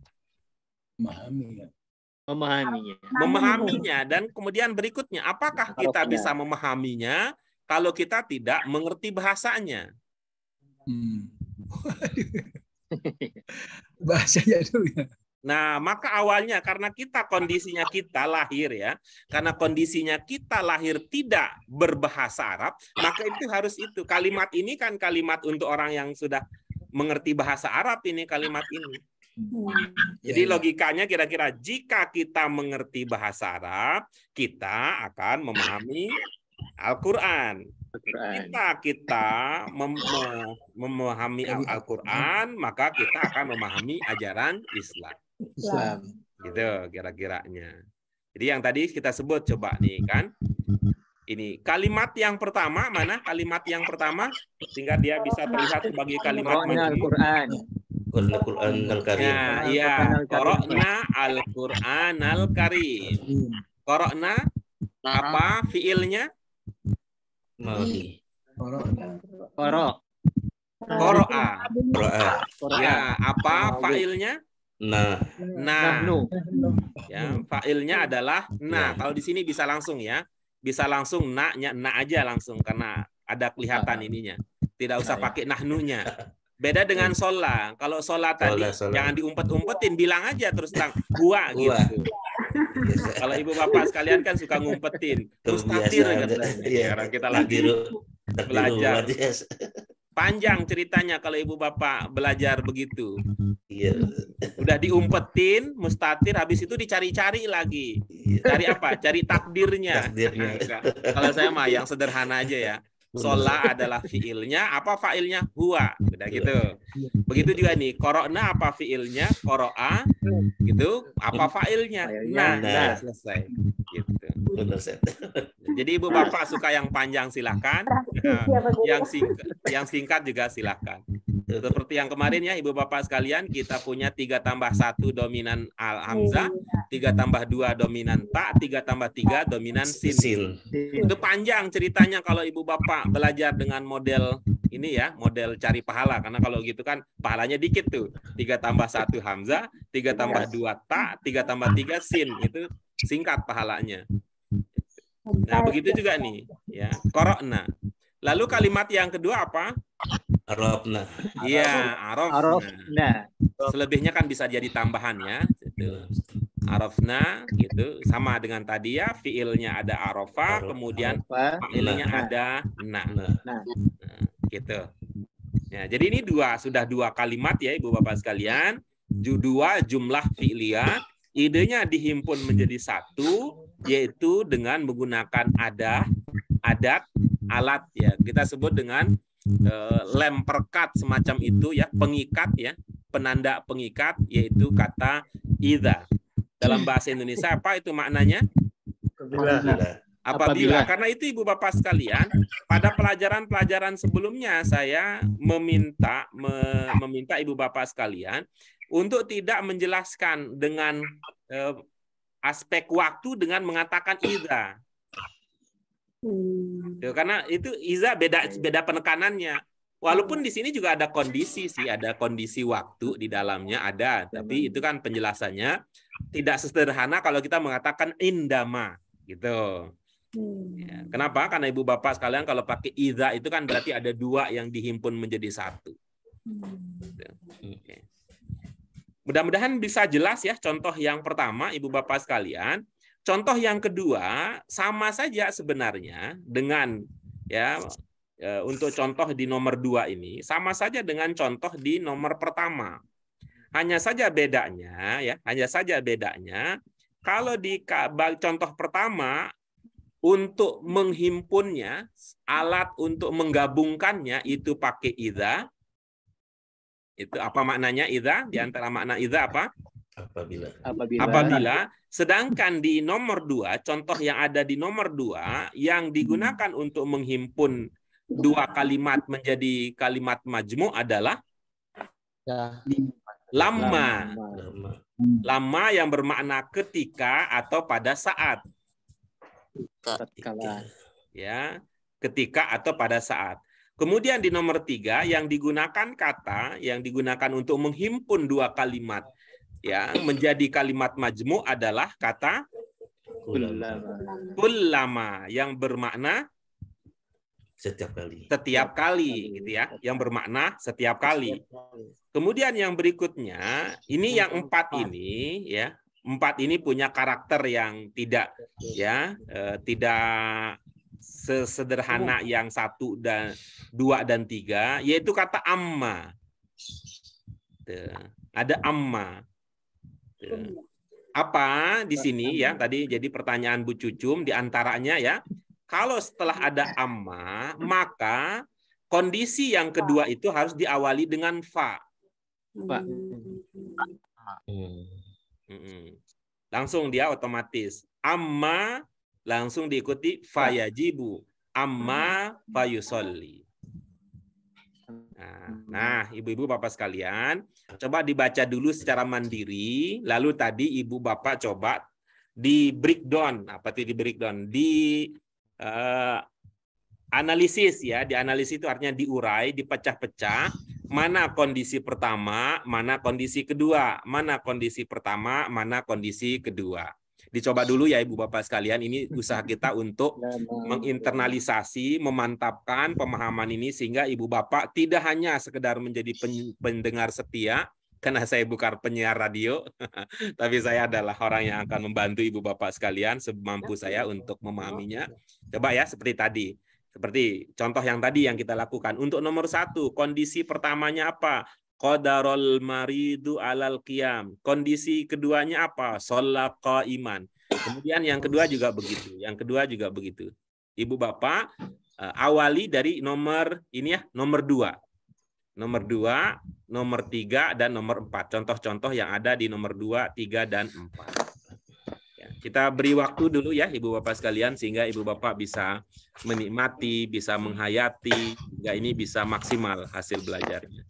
Memahaminya. Dan kemudian berikutnya, apakah kita bisa memahaminya kalau kita tidak mengerti bahasanya? Bahasanya dulu ya. Nah, maka awalnya karena kondisinya kita lahir ya, karena kondisinya kita lahir tidak berbahasa Arab, maka itu harus itu. Kalimat ini kan kalimat untuk orang yang sudah mengerti bahasa Arab ini kalimat ini. Jadi logikanya kira-kira jika kita mengerti bahasa Arab, kita akan memahami Al-Quran. Kita memahami Al-Quran, maka kita akan memahami ajaran Islam. Gitu kira-kiranya. Jadi yang tadi kita sebut coba nih kan. Ini kalimat yang pertama mana? Kalimat yang pertama sehingga dia bisa terlihat sebagai kalimat Al-Quran. Al-Quran Al-Karim. Nah, iya, qara'na Al-Quran Al-Karim. Qara'na apa fiilnya? Madhi. Qara'a. Ya, apa failnya? Nah, Nahnu. Ya, fa'ilnya adalah nah. Kalau di sini bisa langsung ya. Bisa langsung na-nya, na aja langsung karena ada kelihatan ininya. Tidak usah pakai nahnunya. Beda dengan sholat. Kalau sholat tadi jangan diumpet-umpetin, bilang aja terus terang huwa gitu. Kalau ibu bapak sekalian kan suka ngumpetin. Mustatir katanya. Sekarang kita lagi belajar. Panjang ceritanya kalau ibu bapak belajar begitu. Iya. Udah diumpetin, mustatir, habis itu dicari-cari lagi. Cari apa? Cari takdirnya. Kalau saya mah yang sederhana aja ya. Sholat adalah fiilnya, apa fa'ilnya? Huwa. Udah gitu. Begitu juga nih, korokna apa fiilnya? Koro'a. Gitu. Apa fa'ilnya? Nah, selesai. Gitu. Jadi ibu bapak suka yang panjang silahkan. Yang singkat juga silahkan. Seperti yang kemarin ya ibu bapak sekalian, kita punya 3 tambah 1 dominan al-hamzah, 3 tambah 2 dominan ta, 3 tambah 3 dominan sin. Itu panjang ceritanya kalau ibu bapak belajar dengan model ini ya, model cari pahala. Karena kalau gitu kan pahalanya dikit tuh. 3 tambah 1 hamzah, 3 tambah 2 ta, 3 tambah 3 sin. Itu singkat pahalanya. Nah, begitu juga nih ya, korokna. Lalu kalimat yang kedua apa? Arafna. Iya, arafna. Selebihnya kan bisa jadi tambahan ya. Arafna gitu, sama dengan tadi ya, fiilnya ada arafa, kemudian fiilnya ada nah. Gitu. Ya, jadi ini sudah dua kalimat ya Ibu Bapak sekalian. Dua jumlah fi'liyah, idenya dihimpun menjadi satu, yaitu dengan menggunakan adat, alat ya. Kita sebut dengan lem perkat semacam itu ya, pengikat ya, penanda pengikat, yaitu kata idza. Dalam bahasa Indonesia apa itu maknanya? Apabila. Karena itu Ibu Bapak sekalian, pada pelajaran-pelajaran sebelumnya saya meminta Ibu Bapak sekalian untuk tidak menjelaskan dengan aspek waktu dengan mengatakan idza. Karena itu iza beda penekanannya. Walaupun di sini juga ada kondisi sih, ada kondisi waktu di dalamnya ada, tapi itu kan penjelasannya tidak sesederhana kalau kita mengatakan indama gitu. Ya, kenapa? Karena Ibu Bapak sekalian kalau pakai iza itu kan berarti ada dua yang dihimpun menjadi satu. Oke. Mudah-mudahan bisa jelas ya contoh yang pertama Ibu Bapak sekalian. Contoh yang kedua sama saja sebenarnya dengan ya untuk contoh di nomor 2 ini sama saja dengan contoh di nomor pertama. Hanya saja bedanya kalau di contoh pertama untuk menghimpunnya, alat untuk menggabungkannya itu pakai idza. Itu apa maknanya idza? Di antara makna idza apa? Apabila. Sedangkan di nomor 2, contoh yang ada di nomor 2 yang digunakan untuk menghimpun dua kalimat menjadi kalimat majmu' adalah lama. Lama yang bermakna ketika atau pada saat. Ya, ketika atau pada saat. Kemudian di nomor 3 yang digunakan kata yang digunakan untuk menghimpun dua kalimat ya menjadi kalimat majmu' adalah kata kullama yang bermakna setiap kali gitu ya, yang bermakna setiap kali. Kemudian yang berikutnya ini yang 4 ini ya, 4 ini punya karakter yang tidak tidak sesederhana yang 1 dan 2 dan 3, yaitu kata amma. Ada amma. Apa di sini ya tadi jadi pertanyaan Bu Cucum di antaranya ya, kalau setelah ada amma maka kondisi yang kedua itu harus diawali dengan fa. Langsung dia otomatis amma langsung diikuti fayajibu amma fayusolli. Nah, ibu-ibu bapak sekalian, coba dibaca dulu secara mandiri, lalu tadi ibu bapak coba di breakdown, apa itu di breakdown? Di analisis ya, di analisis itu artinya diurai, dipecah-pecah, mana kondisi pertama, mana kondisi kedua, mana kondisi pertama, mana kondisi kedua. Dicoba dulu ya Ibu Bapak sekalian, ini usaha kita untuk menginternalisasi, memantapkan pemahaman ini sehingga Ibu Bapak tidak hanya sekedar menjadi pendengar setia, karena saya bukan penyiar radio, tapi saya adalah orang yang akan membantu Ibu Bapak sekalian semampu saya untuk memahaminya. Coba ya seperti tadi. Seperti contoh yang tadi yang kita lakukan. Untuk nomor 1, kondisi pertamanya apa? Qadarul maridu alal qiyam. Kondisi keduanya apa? Sholat qaiman. Kemudian yang kedua juga begitu. Yang kedua juga begitu. Ibu Bapak awali dari nomor ini ya, nomor 2. Nomor 2, nomor 3, dan nomor 4. Contoh-contoh yang ada di nomor 2, 3, dan 4. Kita beri waktu dulu ya Ibu Bapak sekalian sehingga Ibu Bapak bisa menikmati, bisa menghayati, hingga ini bisa maksimal hasil belajarnya.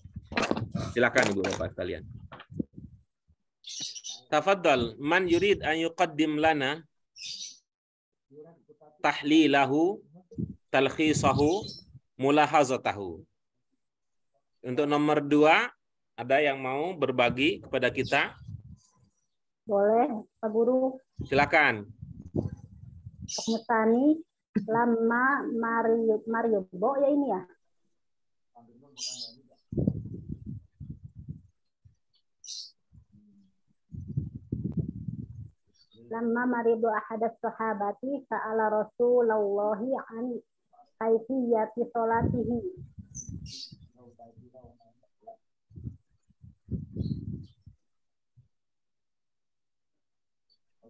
Silakan Ibu Bapak sekalian. Tafadhal, man yurid an yuqaddim lana tahlilahu, talkhisahu, mulahazatahu. Untuk nomor 2, ada yang mau berbagi kepada kita? Boleh, Pak Guru. Silakan. Pengetani lama Mariobo ya ini ya. Lama Mariobo ahadas sahabati sa'ala Rasulullahi an kaifiyati sholatihi.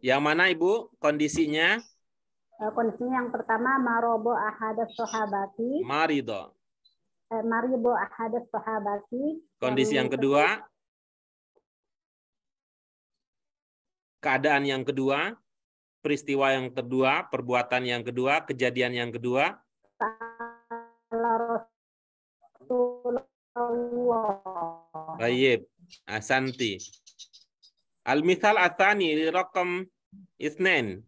Yang mana Ibu kondisinya? Kondisinya yang pertama marobo ahadas sahabati. Marido. Maribo ahadas sahabati. Kondisi yang kedua? Keadaan yang kedua? Peristiwa yang kedua? Perbuatan yang kedua? Kejadian yang kedua? Baik, Asanti. Al-mithal atsani raqam 2.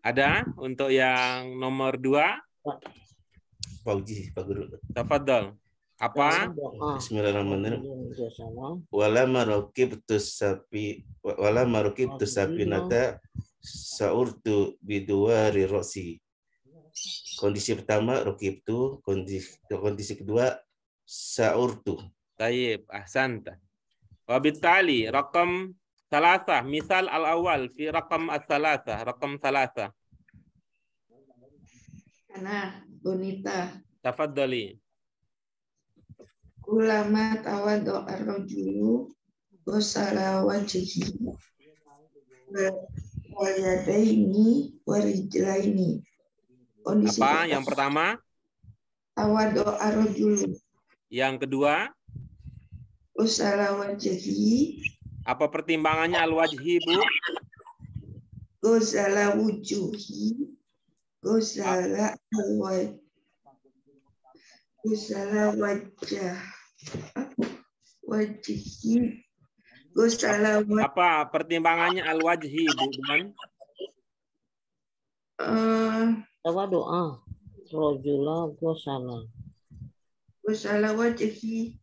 Ada untuk yang nomor 2? Pak Uji, Pak Guru. Tafadhal. Apa? Bismillahirrahmanirrahim. Wala marukibtu sapinata sa'urtu biduwari rosi. Kondisi pertama rukibtu, kondisi kedua sa'urtu. Tayyib, ahsanta. Wabitali raqam 3, misal al-awal fi raqam as-3, raqam 3. Ana bonita. Tafadhali. Ulama tawadu ar-rajulu ghusala wajhihi wa yadaini wa rijlaini. Kondisi apa yang pertama? Tawadu ar-rajulu. Yang kedua? Ghusala wajhihi. Apa pertimbangannya al-wajhi, Bu? Ghusala wujuhi. Ghusala al-wajhi. Ghusala wajah. Wajhi. Ghusala wajhi. Apa pertimbangannya al-wajhi, Bu? Coba doa. Rojula ghusala. Ghusala wajhi.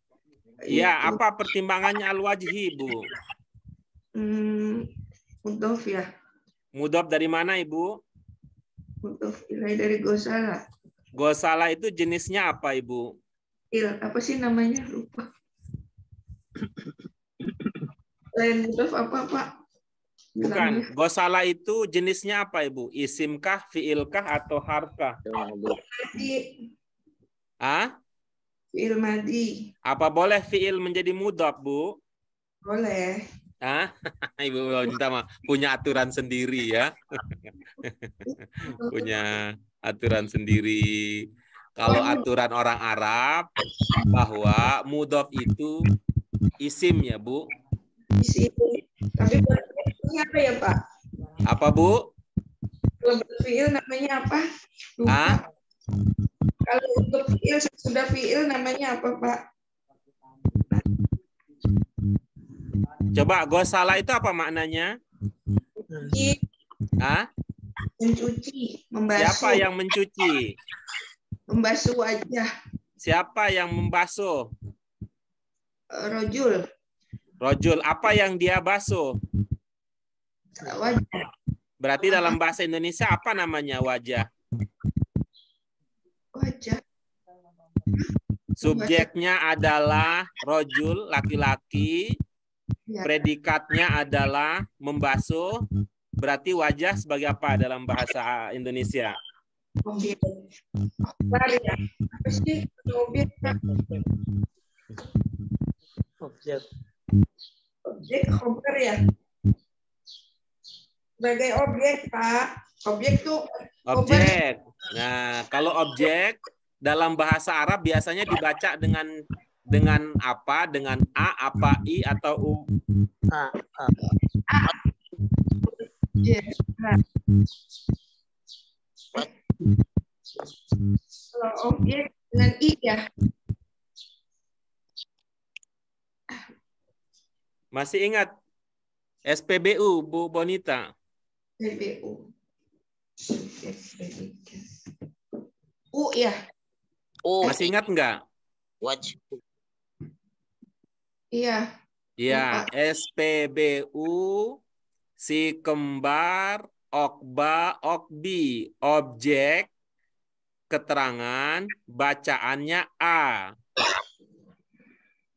Ya, apa pertimbangannya al-wajhi, Bu? Mudhof ya. Mudhof dari mana, Ibu? Mudhof ilai dari ghusala. Ghusala itu jenisnya apa, Ibu? Apa sih namanya? Lupa. Lain mudhof apa, Pak? Bukan. Ghusala itu jenisnya apa, Ibu? Isimkah, fiilkah, atau harfkah? Ah? Fiil madi. Apa boleh fiil menjadi mudhof, Bu? Boleh. Ah, Ibu minta punya aturan sendiri ya. Punya aturan sendiri. Kalau aturan orang Arab bahwa mudhof itu isim ya, Bu. Isim. Tapi ini apa ya, Pak? Apa, Bu? Kalau fiil namanya apa? Lupa. Ah? Kalau untuk fiil sudah fiil namanya apa, Pak? Coba ghusala itu apa maknanya? Mencuci. Ah? Mencuci, membasuh. Siapa yang mencuci? Membasuh wajah. Siapa yang membasuh? Rojul. Rojul. Apa yang dia basuh? Wajah. Berarti dalam bahasa Indonesia apa namanya wajah? Wajah. Subjeknya adalah rojul, laki-laki. Predikatnya adalah membasuh. Berarti wajah sebagai apa dalam bahasa Indonesia? Objek. Apa sih objek? Objek. Objek khobar ya. Sebagai objek, Pak. Objek tuh objek. Nah, kalau objek dalam bahasa Arab biasanya dibaca dengan apa? Dengan a, apa, i atau u? A. Yes. Kalau objek dengan i ya. Masih ingat SPBU, Bu Bonita? SPBU. U ya. Masih ingat enggak? Wajib. Iya. Ya, SPBU, si kembar, okba, okbi, objek, keterangan, bacaannya A.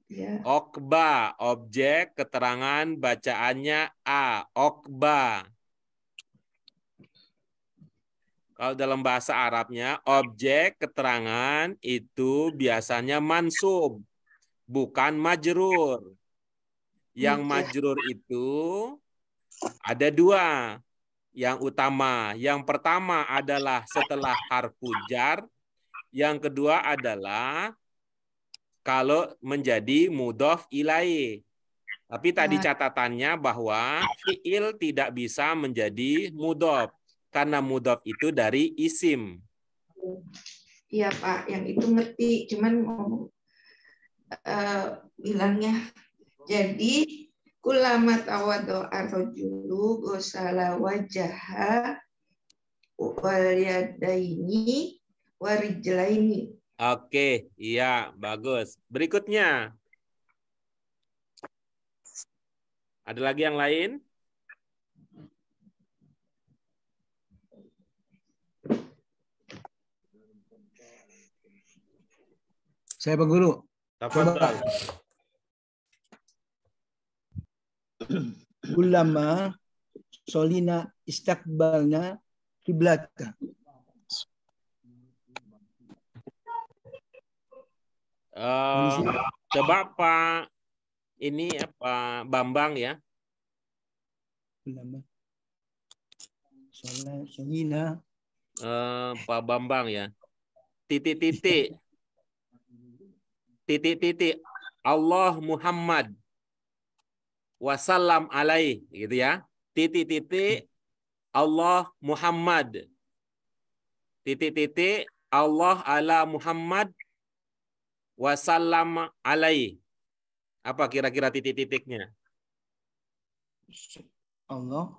Ya. Okba, objek, keterangan, bacaannya A. Okba. Kalau dalam bahasa Arabnya, objek, keterangan itu biasanya mansub, bukan majrur. Yang majrur itu ada dua yang utama. Yang pertama adalah setelah harfu jar. Yang kedua adalah kalau menjadi mudhof ilaih. Tapi tadi catatannya bahwa fiil tidak bisa menjadi mudhof. Karena mudhof itu dari isim. Iya Pak, yang itu ngerti. Cuman ngomong bilangnya. Jadi kulama tawadu ar-rajulu ghusala wajaha wal yadaini warijlaini. Oke, iya, bagus. Berikutnya. Ada lagi yang lain? Saya Pak Guru. Tafadhal. Ulama solina istakbalna kiblata. Coba Pak ini apa Bambang ya? Ulama solina Pak Bambang ya. Titik-titik. Titik-titik. Allah Muhammad wasallam alaih gitu ya. Titik-titik Allah Muhammad. Titik-titik Allah ala Muhammad wasallam alaih. Apa kira-kira titik-titiknya? Allah.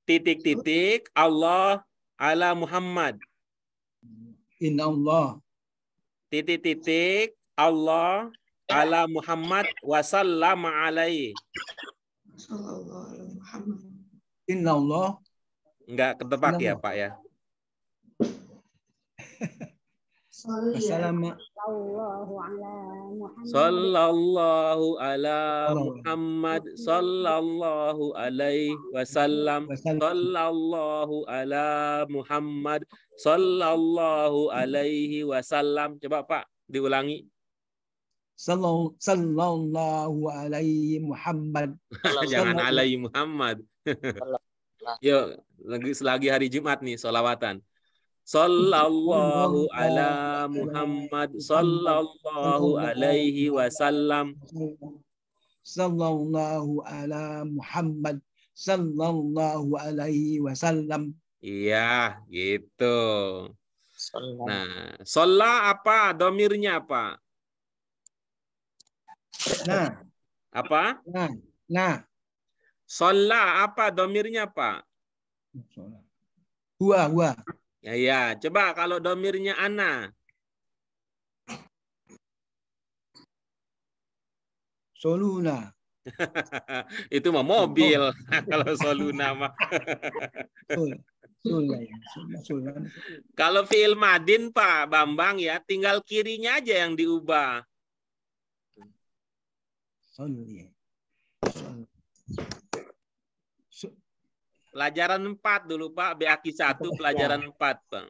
Titik-titik Allah ala Muhammad. Inna Allah. Titik-titik Allah ala Muhammad wasallam alaihi. Inna Allah. Enggak ketebak ya Pak ya? Sallallahu ala Muhammad sallallahu alaihi wasallam. Sallallahu ala Muhammad sallallahu alaihi wasallam. Coba Pak diulangi. Sallallahu alaihi Muhammad. Jangan alaihi Muhammad. Yuk, selagi hari Jumat nih sholawatan. Sallallahu ala Muhammad sallallahu alaihi wasallam. Sallallahu ala Muhammad sallallahu alaihi wasallam. Iya, gitu. Nah, sholla apa? Domirnya apa? Nah. Apa? Nah. Sholla apa? Domirnya apa? Huwa. Ya, coba kalau domirnya ana. Soluna. Itu mah mobil. Kalau soluna mah. Kalau fi'il madin Pak Bambang ya, tinggal kirinya aja yang diubah. Pelajaran 4 dulu Pak, BAQ 1 pelajaran 4 Pak.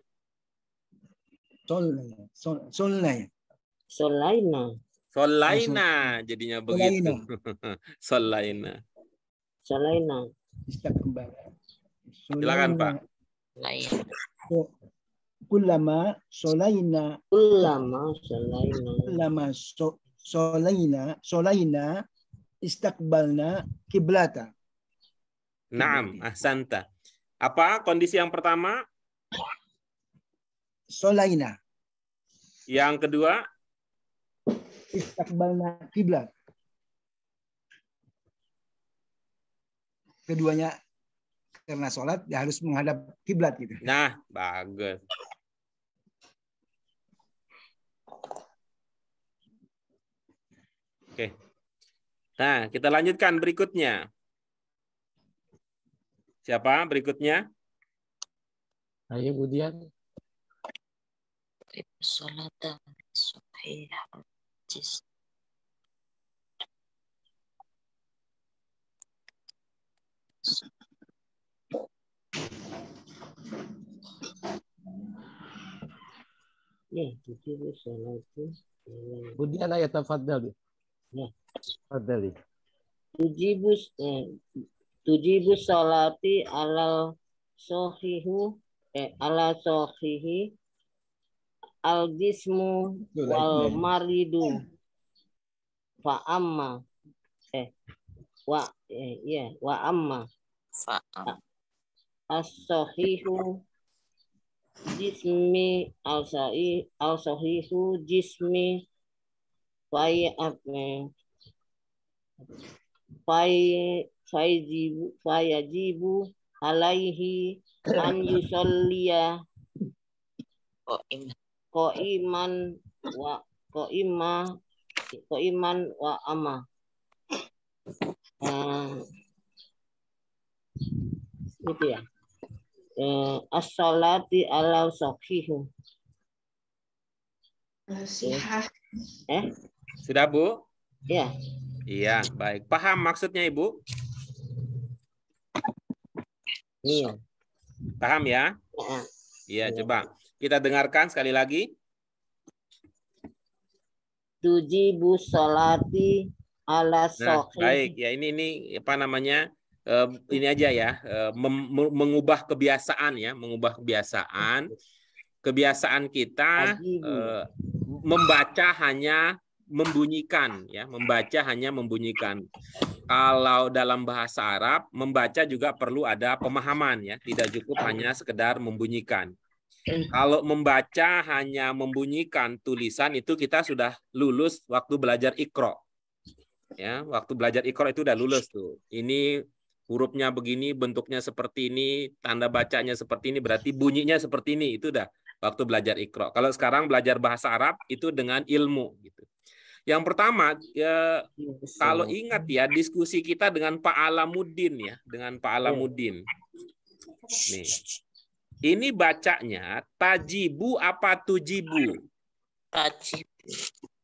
Solaina jadinya begitu. Solaina. Silakan Pak. Kullama solaina istakbalna kiblata. Naam, ahsanta. Apa kondisi yang pertama? Solaina. Yang kedua? Istakbalna kiblat. Keduanya karena sholat ya harus menghadap kiblat gitu. Nah, bagus. Oke. Nah, kita lanjutkan berikutnya. Siapa berikutnya? Ayo Budian. Salata sahihah. Budian ayat tafadhali. Ya. Tafadhali. Tujibu salati ala sohihi al jismu wal maridu fa amma wa amma as-sahihu jismi al-sahihu jismi fayajibu alaihi an yusalliya qaiman wa amma. Itu ya. As-salati ala sahihu. Sudah Bu? Ya. Iya, baik. Paham maksudnya Ibu? Iya. Paham ya? Iya, coba kita dengarkan sekali lagi. Tujibu sholati ala sohi. Baik, ya ini apa namanya? Ini aja ya, mengubah kebiasaan ya, mengubah kebiasaan. Kebiasaan kita membaca hanya membunyikan ya, membaca hanya membunyikan. Kalau dalam bahasa Arab membaca juga perlu ada pemahaman ya, tidak cukup hanya sekedar membunyikan. Kalau membaca hanya membunyikan tulisan itu kita sudah lulus waktu belajar Iqra. Ya, waktu belajar Iqra itu udah lulus tuh. Ini hurufnya begini, bentuknya seperti ini, tanda bacanya seperti ini, berarti bunyinya seperti ini, itu udah waktu belajar Iqra. Kalau sekarang belajar bahasa Arab itu dengan ilmu gitu. Yang pertama, ya, kalau ingat ya diskusi kita dengan Pak Alamuddin ya, dengan Pak Alamuddin. Nih. Ini bacanya tajibu apa tujibu?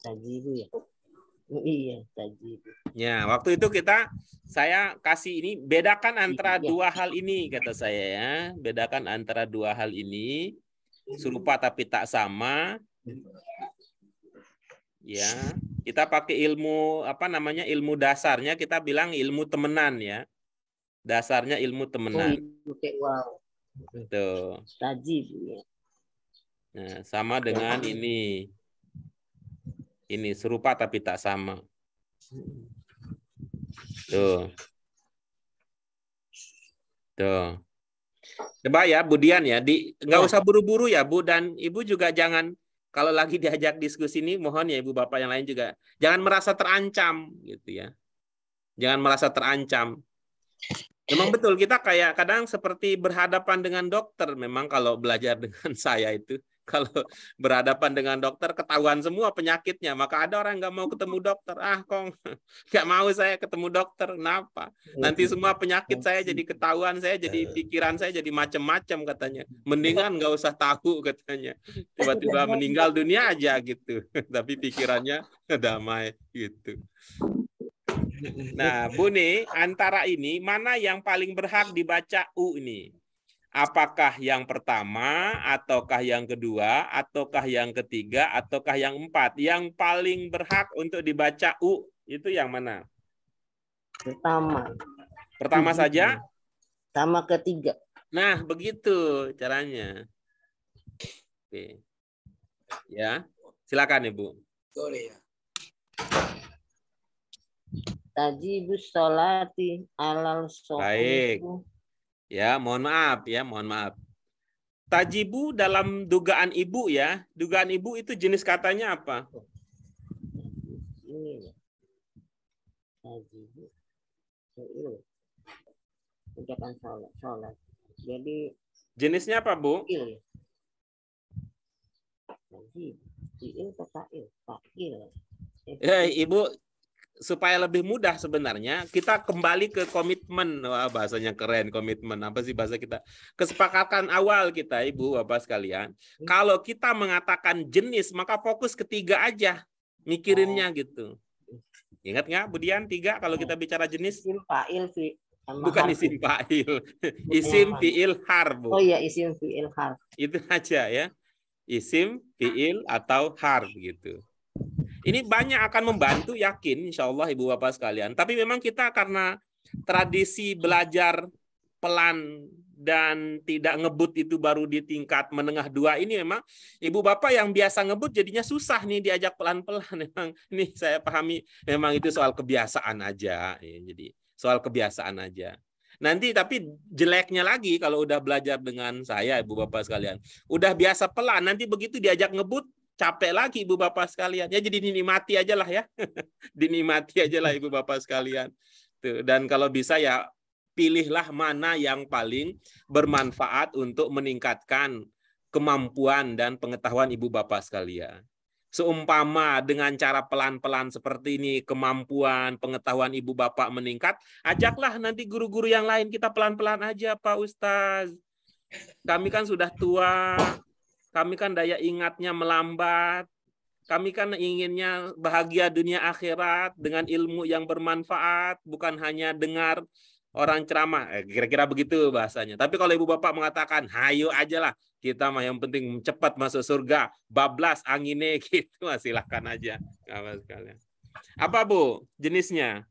Tajibu ya. Iya, tajibu. Ya, waktu itu saya kasih ini, bedakan antara dua hal ini kata saya ya. Bedakan antara dua hal ini, serupa tapi tak sama. Ya, kita pakai ilmu apa namanya? Ilmu dasarnya kita bilang ilmu temenan ya. Dasarnya ilmu temenan. Wow. Tuh. Tajib ya. Nah, sama dengan ini. Ini serupa tapi tak sama. Tuh. Tuh. Coba ya Budian ya, nggak usah buru-buru ya Bu, dan Ibu juga jangan kalau lagi diajak diskusi ini, mohon ya Ibu Bapak yang lain juga jangan merasa terancam gitu ya. Jangan merasa terancam. Memang betul, kita kayak kadang seperti berhadapan dengan dokter. Memang kalau belajar dengan saya itu, kalau berhadapan dengan dokter ketahuan semua penyakitnya. Maka ada orang nggak mau ketemu dokter. Ah, Kong, nggak mau saya ketemu dokter. Kenapa? Nanti semua penyakit saya jadi ketahuan, saya jadi pikiran saya jadi macam-macam katanya. Mendingan nggak usah tahu katanya. Tiba-tiba meninggal dunia aja gitu. Tapi pikirannya damai gitu. Nah, Bu nih, antara ini mana yang paling berhak dibaca U ini? Apakah yang pertama, ataukah yang kedua, ataukah yang ketiga, ataukah yang empat? Yang paling berhak untuk dibaca U itu yang mana? Pertama. Pertama saja? Sama ketiga. Nah, begitu caranya. Oke. Ya, silakan Ibu. Boleh ya. Tajibus sholati alal Baik. Ya, mohon maaf ya, mohon maaf. Tajibu dalam dugaan Ibu ya. Dugaan Ibu itu jenis katanya apa? Ini. Tajibu. Fi'il. Ucapan sholat. Jadi jenisnya apa, Bu? fi'il. Tajib. Fi'il atau fa'il? Fa'il. Ibu, supaya lebih mudah sebenarnya kita kembali ke komitmen. Wah, bahasanya keren, komitmen. Apa sih bahasa kita? Kesepakatan awal kita, Ibu Bapak sekalian. Kalau kita mengatakan jenis, maka fokus ketiga aja mikirinnya gitu. Ingat nggak, Bu Dian, 3 kalau kita bicara jenis? Isim, fa'il, bukan isim fa'il. Isim, fi'il, har, Bu. Oh iya, isim, fi'il, har. Itu aja ya. Isim, fi'il, atau har gitu. Ini banyak akan membantu, yakin insya Allah Ibu Bapak sekalian. Tapi memang kita karena tradisi belajar pelan dan tidak ngebut itu baru di tingkat menengah 2 ini, memang Ibu Bapak yang biasa ngebut jadinya susah nih diajak pelan-pelan. Memang ini saya pahami, memang itu soal kebiasaan aja. Ya, jadi soal kebiasaan aja. Nanti tapi jeleknya lagi kalau udah belajar dengan saya Ibu Bapak sekalian, udah biasa pelan, nanti begitu diajak ngebut capek lagi Ibu Bapak sekalian. Ya jadi dinikmati aja lah ya. Dinikmati aja lah Ibu Bapak sekalian. Tuh. Dan kalau bisa ya pilihlah mana yang paling bermanfaat untuk meningkatkan kemampuan dan pengetahuan Ibu Bapak sekalian. Seumpama dengan cara pelan-pelan seperti ini kemampuan pengetahuan Ibu Bapak meningkat, ajaklah nanti guru-guru yang lain, kita pelan-pelan aja Pak Ustaz. Kami kan sudah tua. Kami kan daya ingatnya melambat. Kami kan inginnya bahagia dunia akhirat dengan ilmu yang bermanfaat, bukan hanya dengar orang ceramah. Kira-kira begitu bahasanya. Tapi kalau Ibu Bapak mengatakan, hayo aja lah, kita mah yang penting cepat masuk surga, bablas anginnya gitu, silahkan aja. Apa Bu jenisnya?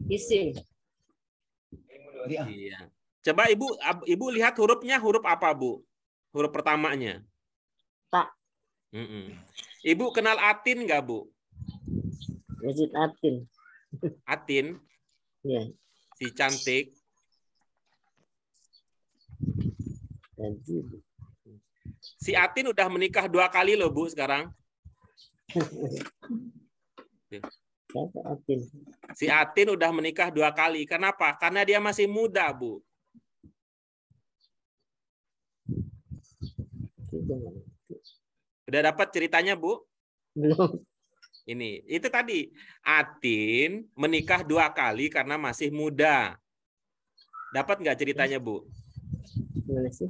Isim. Iya. Coba Ibu lihat hurufnya, huruf apa Bu? Huruf pertamanya. Tak. Ibu kenal Atin nggak, Bu? Yazid Atin. Atin? Iya. Si cantik. Si Atin udah menikah 2 kali loh, Bu, sekarang. Si Atin udah menikah 2 kali. Kenapa? Karena dia masih muda, Bu. Udah dapat ceritanya, Bu? Belum. Ini, itu tadi. Atin menikah 2 kali karena masih muda. Dapat nggak ceritanya, Bu? Gimana sih?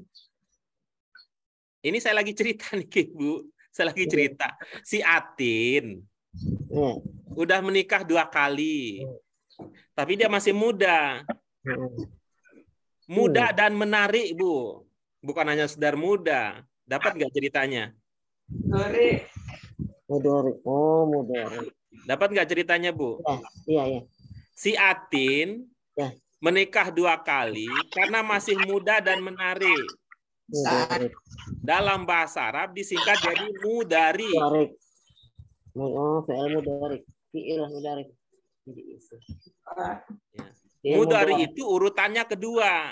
Ini saya lagi cerita nih, Bu. Saya lagi cerita. Si Atin udah menikah 2 kali. Tapi dia masih muda. Muda dan menarik, Bu. Bukan hanya sekedar muda. Dapat nggak ceritanya? Mudorik. Oh, mudorik. Dapat nggak ceritanya, Bu? Iya. Si Atin menikah 2 kali karena masih muda dan menarik. Mudorik. Dalam bahasa Arab disingkat jadi mudari. Mudorik. Oh, fi'il mudorik. Fi'il mudorik. Mudari itu urutannya kedua.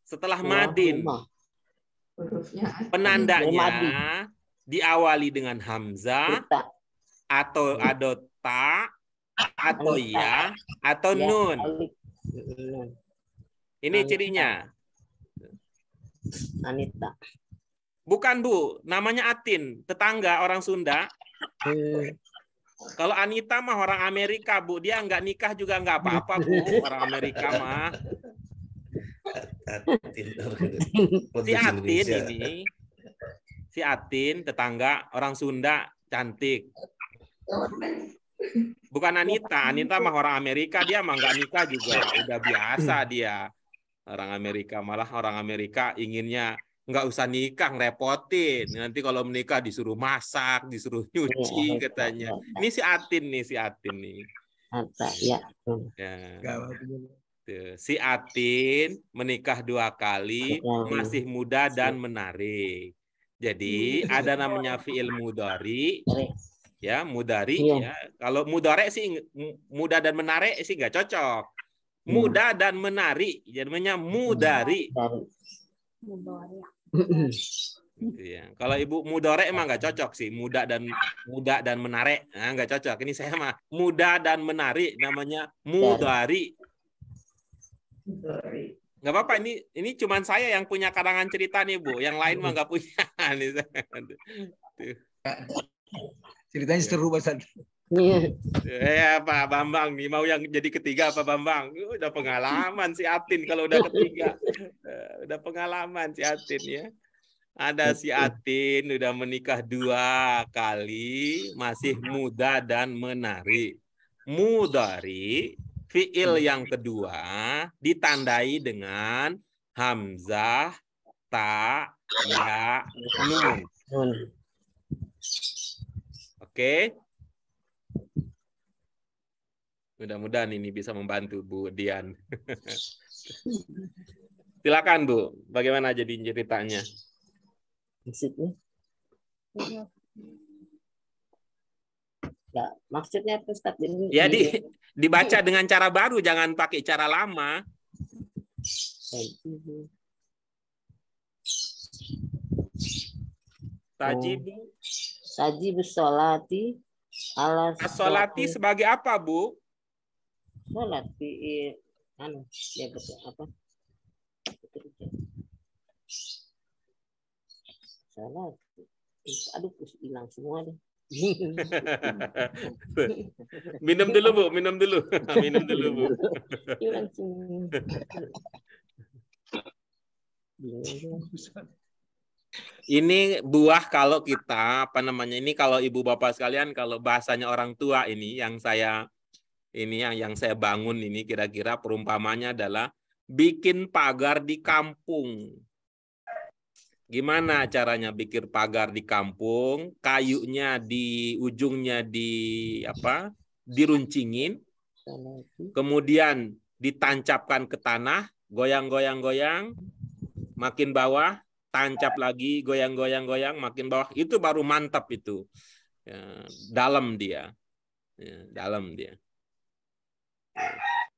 Setelah madin. Penandanya diawali dengan hamzah atau ada ta atau ya atau Ya, nun. alif. Nun. Ini cirinya. Anita. Bukan Bu, namanya Atin, tetangga orang Sunda. Kalau Anita mah orang Amerika Bu, dia nggak nikah juga nggak apa-apa Bu, orang Amerika mah. Si Atin ini, si Atin tetangga orang Sunda cantik. Bukan Anita, Anita mah orang Amerika, dia mah nggak nikah juga, udah biasa dia. Orang Amerika, malah orang Amerika inginnya nggak usah nikah, ngerepotin. Nanti kalau menikah disuruh masak, disuruh nyuci katanya. Ini si Atin nih, si Atin nih. Ya. Tuh, si Atin menikah 2 kali, masih muda dan menarik. Jadi ada namanya fiil mudhari, ya mudhari. Ya. Kalau mudhari sih muda dan menarik sih nggak cocok. Muda dan menarik, jadinya mudhari. Gitu ya. Kalau Ibu mudhari emang nggak cocok sih, muda dan menarik, nah, nggak cocok. Ini saya mah muda dan menarik, namanya mudhari. Nggak apa-apa, ini cuman saya yang punya karangan cerita nih Bu, yang lain mah nggak punya. Ceritanya seru banget. Ya Pak Bambang nih mau yang jadi ketiga Pak Bambang. Udah pengalaman si Atin kalau udah ketiga. Udah pengalaman si Atin ya. Ada si Atin udah menikah 2 kali, masih muda dan menarik. Mudhari, fiil yang kedua ditandai dengan hamzah, ta, ya, nun. Oke. Mudah-mudahan ini bisa membantu Bu Dian. Silakan Bu, bagaimana jadi ceritanya? Maksudnya? Ya, maksudnya apa Ustaz? Ya dibaca dengan cara baru, jangan pakai cara lama. Tajibu sholati ala sholati sebagai apa Bu? Sholat fi'il anu ya betul apa? Sholat. Aduh, hilang semua deh. Minum dulu Bu, minum dulu. Minum dulu Bu. Hilang semua. Ini buah kalau kita apa namanya ini kalau Ibu Bapak sekalian kalau bahasanya orang tua ini yang saya bangun ini kira-kira perumpamannya adalah bikin pagar di kampung. Gimana caranya bikin pagar di kampung? Kayunya di ujungnya diruncingin, kemudian ditancapkan ke tanah, goyang-goyang-goyang, makin bawah, tancap lagi, goyang-goyang-goyang, makin bawah. Itu baru mantap itu. Ya, dalam dia. Ya, dalam dia.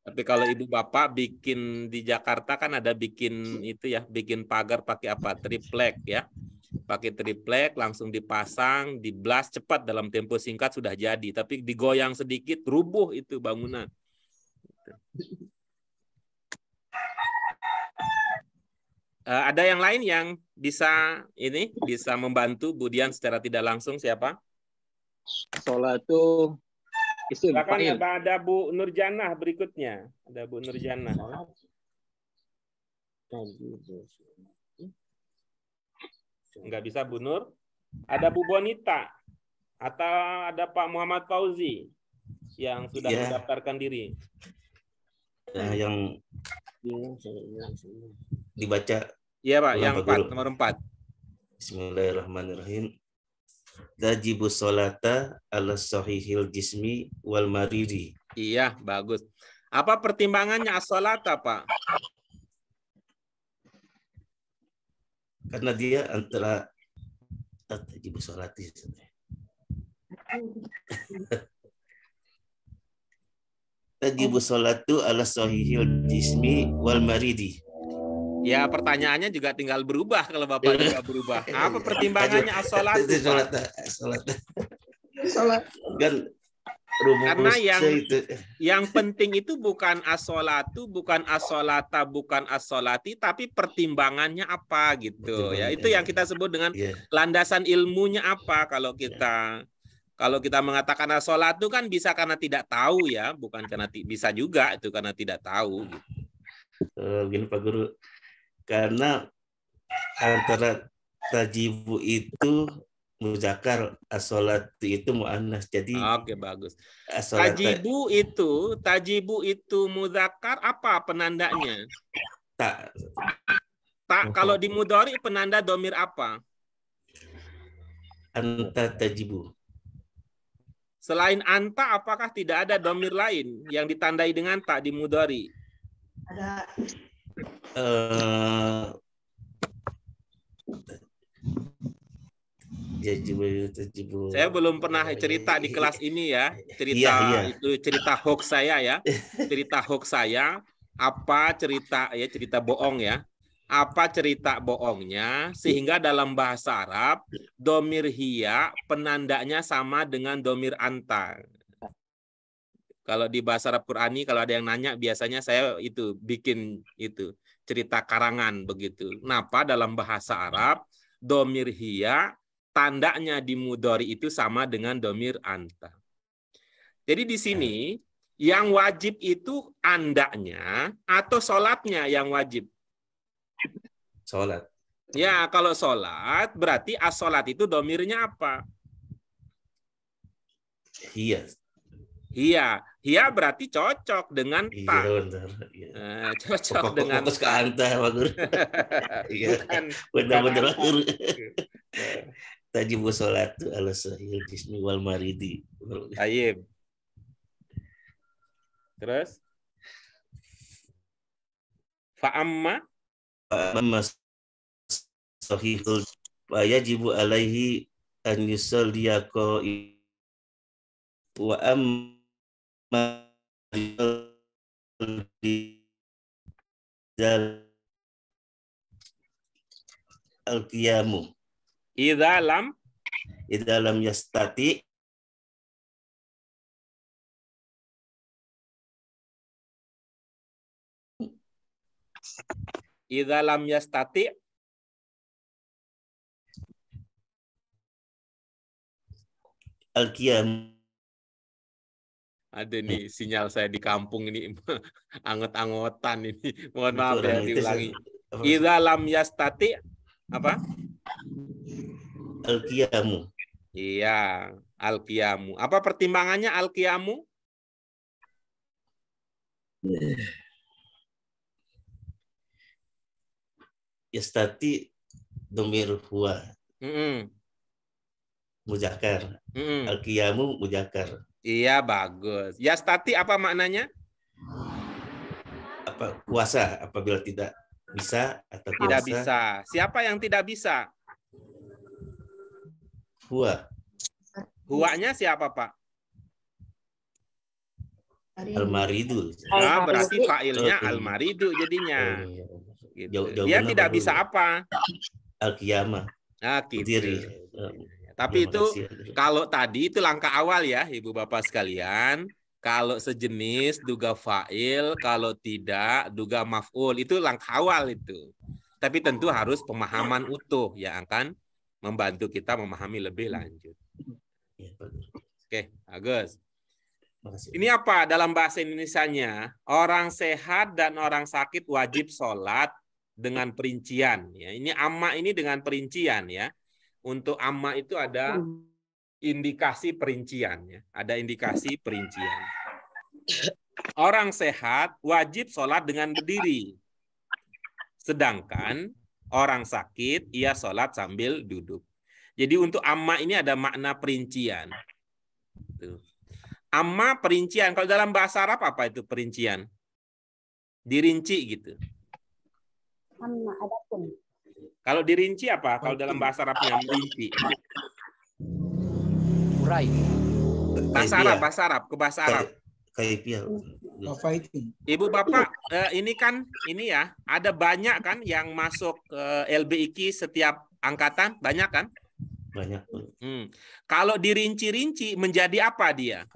Tapi kalau Ibu Bapak bikin di Jakarta kan ada bikin itu ya, bikin pagar pakai apa? Triplek ya. Pakai triplek langsung dipasang, diblas cepat dalam tempo singkat sudah jadi. Tapi digoyang sedikit rubuh itu bangunan. Ada yang lain yang bisa membantu Bu Dian secara tidak langsung siapa? Sholatu isim fa'il. Ada Bu Nurjanah berikutnya. Ada Bu Nurjanah. Enggak bisa Bu Nur. Ada Bu Bonita. Atau ada Pak Muhammad Fauzi yang sudah mendaftarkan diri. Yang dibaca. Iya Pak, yang 4, nomor 4. Bismillahirrahmanirrahim. Tajibu sholata ala sahihil jismi wal mariri. Iya, bagus. Apa pertimbangannya as-sholata, Pak? Karena dia antara tajibu sholati. Tajibu sholatu ala sahihil jismi wal mariri. Ya, pertanyaannya juga tinggal berubah kalau Bapak juga berubah. Apa pertimbangannya as-sholatu? Sholat. Kan Karena Rumusnya yang penting itu bukan as-sholatu, bukan as-sholata, bukan as-sholati, tapi pertimbangannya apa gitu ya. Itu yang kita sebut dengan landasan ilmunya apa. Kalau kita mengatakan as-sholatu kan bisa karena tidak tahu ya, bukan karena bisa juga itu karena tidak tahu gitu. Gini Pak Guru, karena antara tajibu itu muzakkar, as-sholatu itu muannas. Jadi oke, bagus. Tajibu itu muzakkar, apa penandanya? Tak. Kalau di mudhari penanda domir apa? Anta tajibu. Selain anta, apakah tidak ada domir lain yang ditandai dengan tak di mudhari? Ada. Saya belum pernah cerita di kelas ini ya, cerita hoax saya ya, cerita hoax saya, apa cerita bohong ya, apa cerita bohongnya sehingga dalam bahasa Arab domir hiya penandanya sama dengan domir anta. Kalau di bahasa Arab Qurani kalau ada yang nanya biasanya saya itu bikin itu cerita karangan begitu. Kenapa dalam bahasa Arab domir hiya tandanya di mudhari itu sama dengan domir anta. Jadi di sini yang wajib itu andanya atau sholatnya yang wajib? Sholat. Ya, kalau sholat berarti as-sholat itu domirnya apa? Hiya. Hiya berarti cocok dengan ta. Cocok dengan fokus ke anta, Pak Guru. Iya. Benar-benar. Tajibu sholatu ala sahih jismi wal maridi. Tayyib. Terus? Fa'amma sahihul wa yajibu alaihi an yusalliya qa'i wa amma al-qiyamu idza lam yastati al-qiyam. Ada nih sinyal saya di kampung ini anget-angotan ini. Mohon maaf ya diulangi. Idza lam yastati apa? Al-qiyamu. Iya, al-qiyamu. Apa pertimbangannya al-qiyamu? Yastati domir huwa. Muzakkar. Al-qiyamu muzakkar. Iya, bagus. Yastati apa maknanya? Apa kuasa apabila tidak bisa atau tidak bisa. Siapa yang tidak bisa? Huwa. Huwanya siapa, Pak? Al-maridu. Nah, berarti fa'ilnya al-maridu jadinya. Gitu. Dia tidak bisa apa? Al-qiyamah. Nah, gitu. Tapi itu kalau tadi itu langkah awal ya, Ibu Bapak sekalian. Kalau sejenis duga fa'il, kalau tidak duga maf'ul, itu langkah awal itu. Tapi tentu harus pemahaman utuh yang akan membantu kita memahami lebih lanjut. Oke, Agus. Ini apa dalam bahasa Indonesianya? Orang sehat dan orang sakit wajib sholat dengan perincian. Ya, ini amma ini dengan perincian ya. Untuk amma itu ada indikasi perincian ya. Ada indikasi perincian. Orang sehat wajib sholat dengan berdiri. Sedangkan orang sakit ia sholat sambil duduk. Jadi untuk amma ini ada makna perincian. Amma perincian. Kalau dalam bahasa Arab apa itu perincian? Dirinci gitu. Amma adapun. Kalau dirinci apa? Kalau dalam bahasa Arabnya merinci. Urai. Bahasa Arab, bahasa Arab, ke bahasa Arab. Ibu Bapak, ini kan ini ya, ada banyak kan yang masuk LBIQ setiap angkatan, banyak kan? Banyak. Kalau dirinci-rinci menjadi apa dia?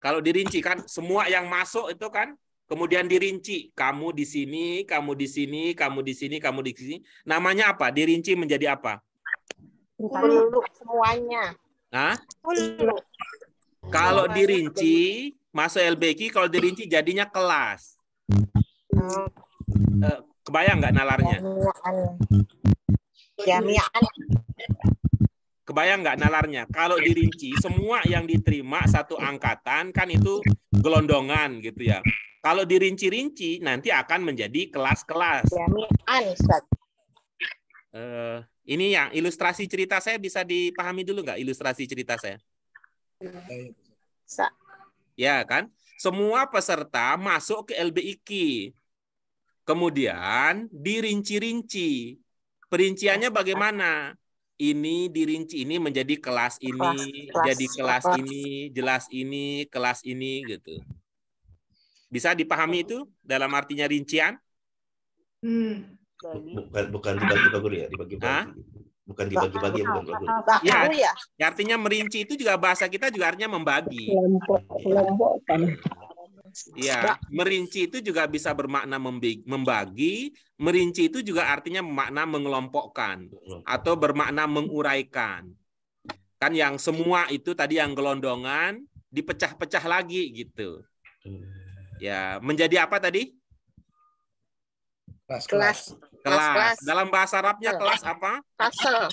Kalau dirinci kan semua yang masuk itu kan kemudian dirinci. Kamu di sini, kamu di sini, kamu di sini, kamu di sini. Namanya apa? Dirinci menjadi apa? Hulu semuanya. Hah? Hulu. Kalau dirinci, masuk LBQ, kalau dirinci jadinya kelas. Kebayang nggak nalarnya? Jami'an. Kebayang nggak nalarnya? Kalau dirinci, semua yang diterima satu angkatan kan itu gelondongan gitu ya. Kalau dirinci-rinci, nanti akan menjadi kelas-kelas. Jami'an, Ustaz. Ini yang ilustrasi cerita saya bisa dipahami dulu nggak ilustrasi cerita saya? Ya kan? Semua peserta masuk ke LBIQ. Kemudian dirinci-rinci. Perinciannya bagaimana? Ini dirinci ini menjadi kelas ini, jadi kelas ini, jelas ini, kelas ini gitu. Bisa dipahami itu dalam artinya rincian? Bukan dibagi Pak Guru ya, dibagi-bagi. Bukan dibagi-bagi ya, bukan Pak Guru. Ya, artinya merinci itu juga bahasa kita juga artinya membagi. Ya, merinci itu juga bisa bermakna membagi, merinci itu juga artinya bermakna mengelompokkan atau bermakna menguraikan. Kan yang semua itu tadi yang gelondongan dipecah-pecah lagi gitu. Ya, menjadi apa tadi? Kelas. Dalam bahasa Arabnya kelas apa? Pasal.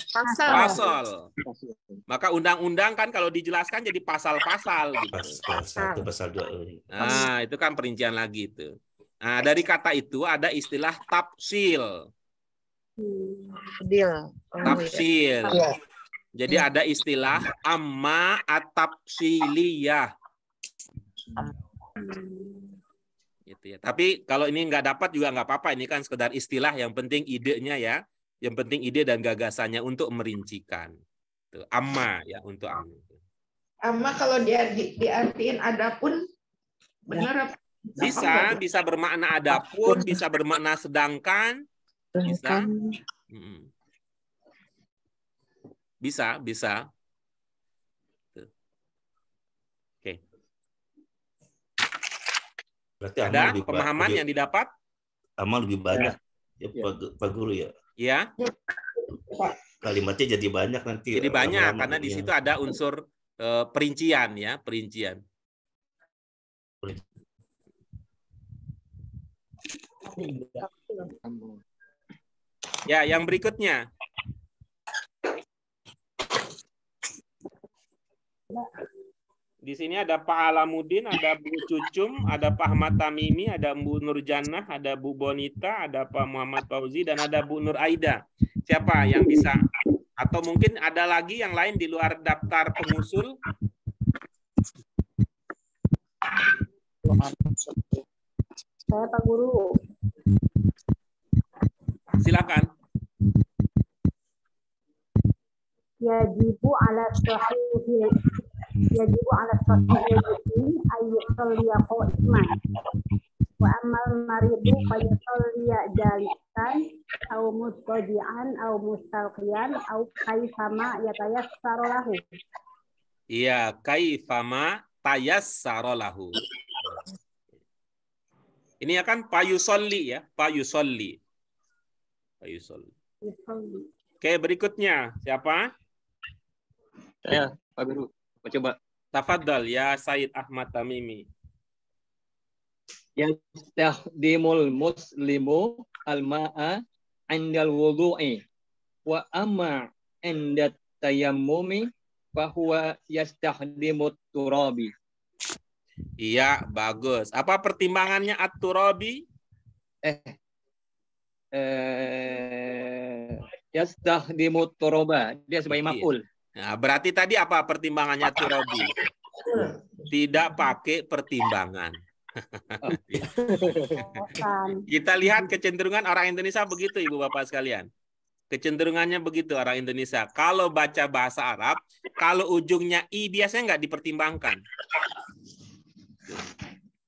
Maka undang-undang kan kalau dijelaskan jadi pasal-pasal gitu. Pasal 1, pasal 2. Nah, itu kan perincian lagi itu. Nah, dari kata itu ada istilah tafsil. Tafsil. Jadi ada istilah amma at-tafsiliyah. Gitu ya. Tapi kalau ini nggak dapat juga nggak apa-apa. Ini kan sekedar istilah. Yang penting idenya ya. Yang penting ide dan gagasannya untuk merincikan. Tuh, amma ya untuk amma. Amma kalau dia diartiin adapun benar apa? Bisa bermakna adapun, bisa bermakna sedangkan, bisa. Oke. Berarti ada pemahaman yang didapat? Amal lebih banyak ya, Pak Guru ya. Ya. Kalimatnya jadi banyak nanti. Jadi banyak karena di situ ada unsur perincian ya, perincian. Ya, yang berikutnya. Di sini ada Pak Alamuddin, ada Bu Cucum, ada Pak Ahmad Tamimi, ada Bu Nurjannah, ada Bu Bonita, ada Pak Muhammad Fauzi, dan ada Bu Nur Aida. Siapa yang bisa? Atau mungkin ada lagi yang lain di luar daftar pengusul? Saya Pak Guru. Silakan. Yajibu ala sahihi ayyusalliya qa'iman wa amal maridu fayusalliya jalisan aw mustaji'an aw mustalqiyan aw kaifama yatayassaru lahu. Iya, kaifama tayassaru lahu. Ini akan payusolli ya, payusolli. Oke, berikutnya siapa? Saya, Pak Guru. Mau coba. Tafadhal ya Said Ahmad Tamimi. Yastaqdimul muslimu al-ma'a 'indal wudu'i wa amma 'inda tayammumi fa huwa yastaqdimut turabi. Iya, bagus. Apa pertimbangannya at-turabi? Yastaqdimut turaba. Dia sebagai maf'ul. Nah, berarti tadi apa pertimbangannya turabi? Tidak pakai pertimbangan. Kita lihat kecenderungan orang Indonesia begitu, Ibu Bapak sekalian. Kecenderungannya begitu orang Indonesia. Kalau baca bahasa Arab, kalau ujungnya i biasanya nggak dipertimbangkan.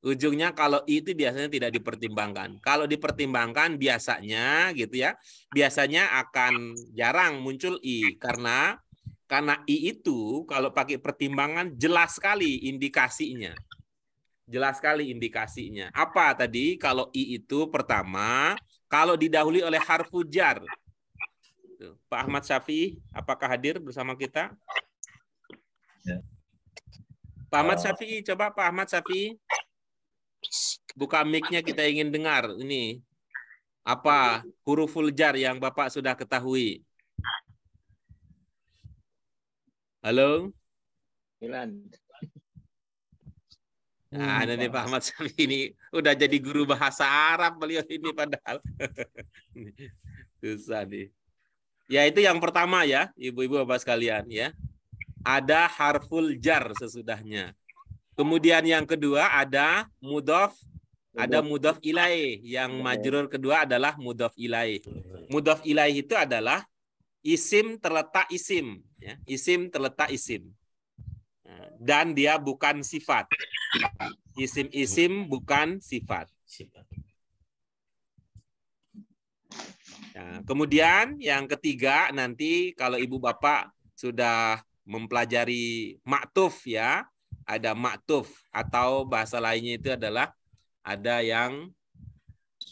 Ujungnya kalau i itu biasanya tidak dipertimbangkan. Kalau dipertimbangkan biasanya gitu ya, biasanya akan jarang muncul i karena i itu kalau pakai pertimbangan jelas sekali indikasinya. Jelas sekali indikasinya. Apa tadi? Kalau I itu pertama, kalau didahului oleh harfu jar. Tuh, Pak Ahmad Syafi'i, apakah hadir bersama kita? Ya. Pak Ahmad Syafi'i, coba Pak Ahmad Syafi'i. Buka mic-nya, kita ingin dengar. Ini apa huruful jar yang Bapak sudah ketahui? Halo? 9. Nah, nanti Pak Ahmad Syafi'i ini udah jadi guru bahasa Arab beliau ini padahal. Susah nih. Ya, itu yang pertama ya, Ibu-ibu Bapak sekalian ya. Ada harful jar sesudahnya. Kemudian yang kedua ada mudhof, ada mudhof ilaih. Yang majrur kedua adalah mudhof ilaih. Mudhof ilaih itu adalah isim terletak isim, ya. Isim terletak isim. Dan dia bukan sifat. Isim-isim bukan sifat. Nah, kemudian yang ketiga nanti kalau ibu bapak sudah mempelajari maktuf ya, ada maktuf atau bahasa lainnya itu adalah ada yang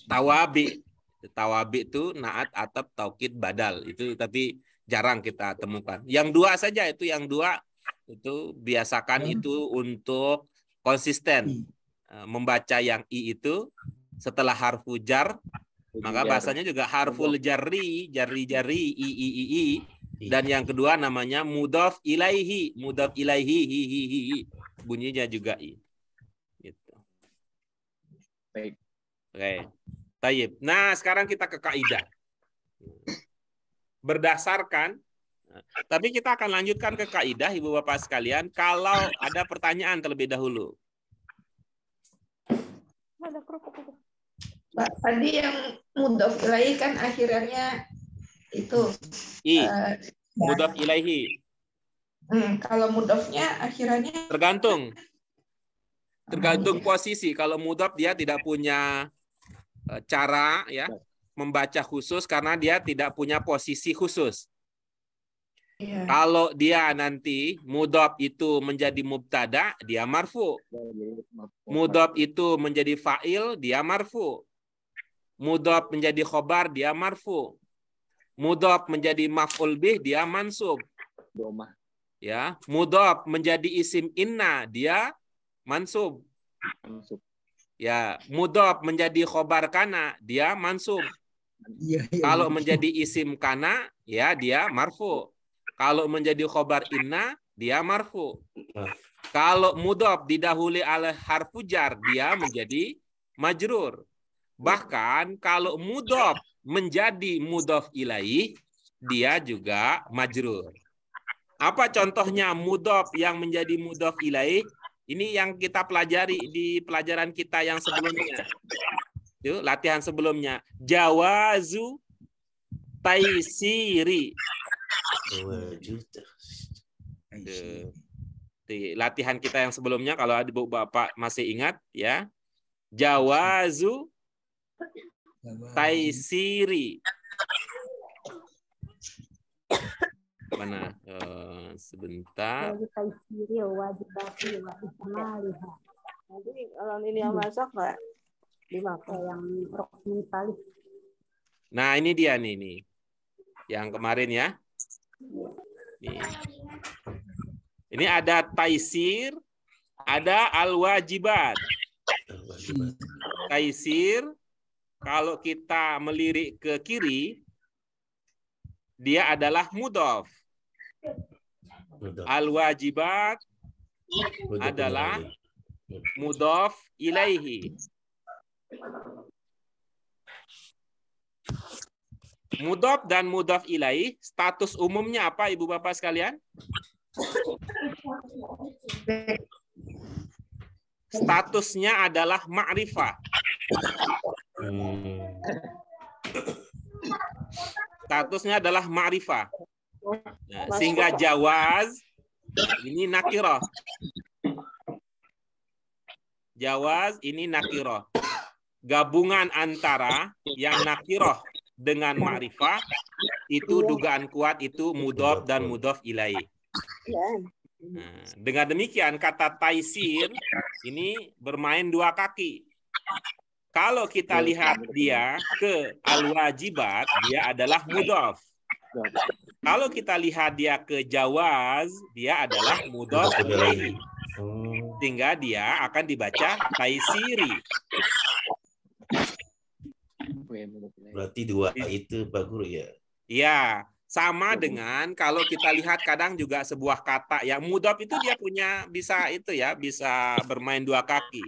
tawabi. Tawabi itu naat, atap, taukid, badal. Itu tapi jarang kita temukan. Yang dua saja itu, yang dua itu biasakan itu untuk konsisten membaca yang i itu setelah harfu jar, maka bahasanya juga harful jarri, jari i. Dan yang kedua namanya mudhof ilaihi, mudhof ilaihi, bunyinya juga i. Gitu. Baik. Oke. Tayyib. Nah, sekarang kita ke kaidah. Berdasarkan tapi kita akan lanjutkan ke kaidah Ibu Bapak sekalian kalau ada pertanyaan terlebih dahulu. Pak, tadi yang mudhof ilaihi kan akhirannya itu mudhof ilaihi. Kalau mudhofnya akhirannya tergantung posisi. Kalau mudhof dia tidak punya cara ya membaca khusus karena dia tidak punya posisi khusus. Kalau dia nanti mudhof itu menjadi mubtada, dia marfu. Mudhof itu menjadi fa'il, dia marfu. Mudhof menjadi khobar, dia marfu. Mudhof menjadi maf'ul bih, dia mansub. Ya, mudhof menjadi isim inna, dia mansub. Ya, mudhof menjadi khobar kana, dia mansub. Kalau menjadi isim kana, ya dia marfu. Kalau menjadi khobar inna, dia marfu. Kalau mudhof didahului oleh harfu jar, dia menjadi majrur. Bahkan kalau mudhof menjadi mudhof ilaih, dia juga majrur. Apa contohnya mudhof yang menjadi mudhof ilaih? Ini yang kita pelajari di pelajaran kita yang sebelumnya. Yuk, latihan sebelumnya. Jawazu taisiri. Di latihan kita yang sebelumnya kalau ada Bapak masih ingat ya. Jawazu taisiri. Mana? Sebentar. Jadi kalau ini yang masak nggak dimakan yang rokmin kali. Nah ini dia nih. Yang kemarin ya. Nih. Ini ada taisir, ada al-wajibat. Taisir, kalau kita melirik ke kiri, dia adalah mudhof. Al-wajibat adalah mudhof ilaihi. Mudhof dan mudhof ilaih status umumnya apa Ibu Bapak sekalian? Statusnya adalah ma'rifah. Statusnya adalah ma'rifah. Nah, sehingga jawaz ini nakirah. Jawaz ini nakirah. Gabungan antara yang nakirah dengan ma'rifah itu dugaan kuat itu mudhof dan mudhof ilaih. Nah, dengan demikian kata taisir ini bermain dua kaki. Kalau kita lihat dia ke al-wajibat, dia adalah mudhaf. Kalau kita lihat dia ke jawaz, dia adalah mudhaf ilaihi. Sehingga dia akan dibaca taisiri. Berarti dua itu Pak Guru ya. Ya, sama dengan kalau kita lihat kadang juga sebuah kata yang mudhaf itu dia punya bisa itu ya, bisa bermain dua kaki.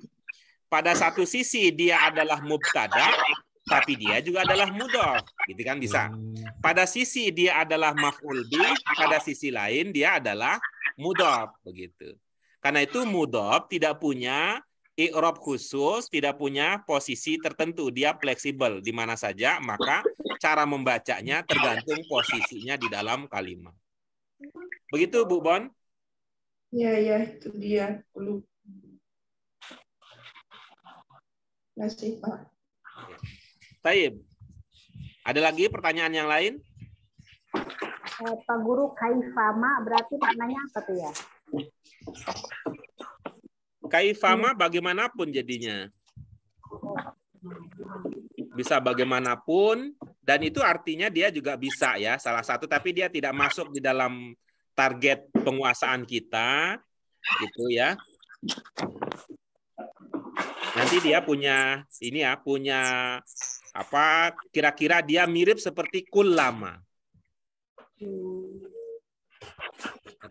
Pada satu sisi dia adalah mubtada, tapi dia juga adalah mudhaf, gitu kan bisa. Pada sisi dia adalah maf'ul bih, pada sisi lain dia adalah mudhaf, begitu. Karena itu mudhaf tidak punya i'rab khusus, tidak punya posisi tertentu, dia fleksibel di mana saja, maka cara membacanya tergantung posisinya di dalam kalimat. Begitu Bu Bon? Ya, itu dia. Terima kasih, Pak. Taib. Ada lagi pertanyaan yang lain? Pak Guru, kaifama berarti maknanya apa tuh ya? Kaifama bagaimanapun jadinya. Bisa bagaimanapun, dan itu artinya dia juga bisa ya, salah satu, tapi dia tidak masuk di dalam target penguasaan kita, gitu ya. Nanti dia punya ini ya, punya apa? Kira-kira dia mirip seperti kullama.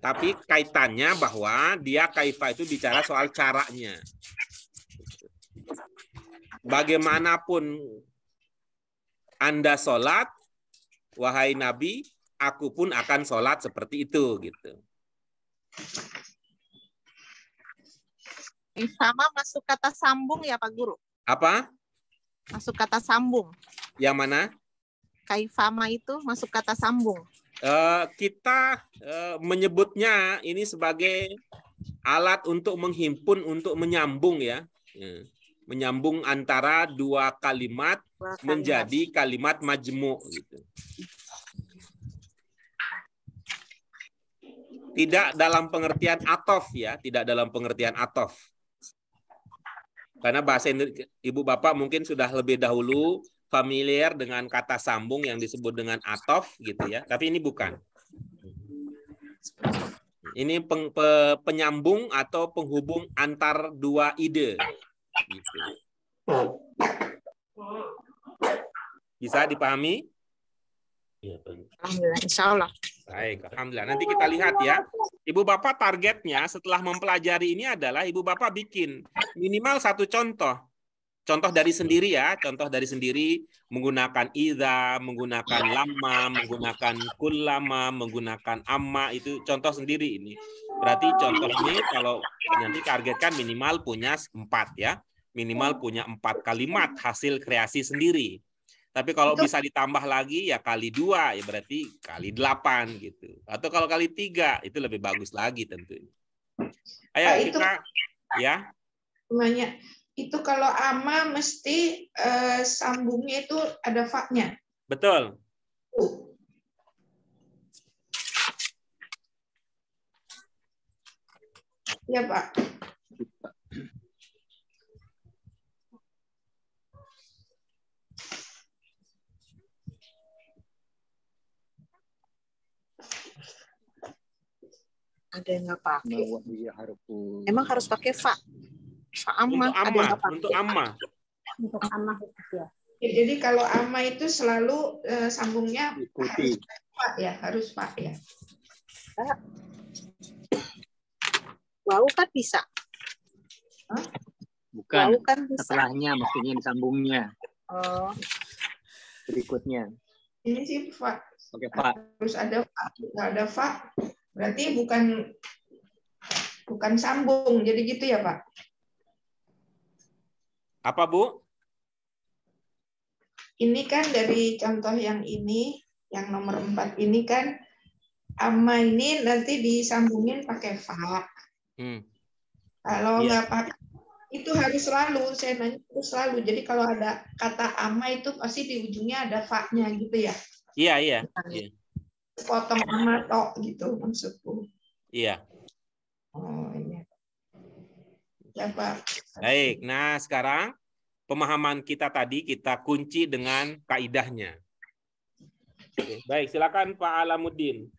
Tapi kaitannya bahwa dia kaifa itu bicara soal caranya. Bagaimanapun Anda sholat, wahai Nabi, aku pun akan sholat seperti itu, gitu. Sama masuk kata sambung ya Pak Guru? Apa? Masuk kata sambung. Yang mana? Kaifama itu masuk kata sambung. Kita menyebutnya ini sebagai alat untuk menghimpun, untuk menyambung ya. Menyambung antara dua kalimat menjadi kalimat majmu' gitu. Tidak dalam pengertian atof ya, tidak dalam pengertian atof. Karena bahasa Ibu Bapak mungkin sudah lebih dahulu familiar dengan kata sambung yang disebut dengan atof gitu ya, tapi ini bukan. Ini penyambung atau penghubung antar dua ide. Gitu. Bisa dipahami? Alhamdulillah, insya Allah. Baik, alhamdulillah. Nanti kita lihat ya. Ibu Bapak targetnya setelah mempelajari ini adalah Ibu Bapak bikin minimal satu contoh. Contoh dari sendiri ya, contoh dari sendiri menggunakan idza, menggunakan lama, menggunakan kullama, menggunakan amma, itu contoh sendiri ini. Berarti contoh ini kalau nanti targetkan minimal punya 4 ya. Minimal punya 4 kalimat hasil kreasi sendiri. Tapi kalau bisa ditambah lagi ya kali 2 ya berarti kali 8 gitu. Atau kalau kali 3 itu lebih bagus lagi tentunya. Ayo kita ya. Namanya itu kalau ama mesti sambungnya itu ada fa-nya. Betul. Ya, Pak. Ada yang nggak pakai. Emang harus pakai fa. Fa amma. Untuk amma. Untuk amma ya. Jadi kalau amma itu selalu sambungnya harus fa ya, harus fa ya. Wau kan bisa. Hah? Bukan. Wau kan bisa. Setelahnya maksudnya disambungnya. Oh. Berikutnya. Ini sih fa. Oke, Pak. Terus ada fa, nggak ada fa. Berarti bukan sambung. Jadi gitu ya, Pak? Apa, Bu? Ini kan dari contoh yang ini, yang nomor 4 ini kan, amma ini nanti disambungin pakai fa. Kalau nggak pakai, itu harus selalu, saya nanya itu selalu. Jadi kalau ada kata amma itu pasti di ujungnya ada fa-nya gitu ya? Iya. Potong amma tok gitu maksudku. Iya. Ya, Pak. Baik, nah sekarang pemahaman kita tadi kita kunci dengan kaidahnya. Oke, baik, silakan Pak Alamuddin.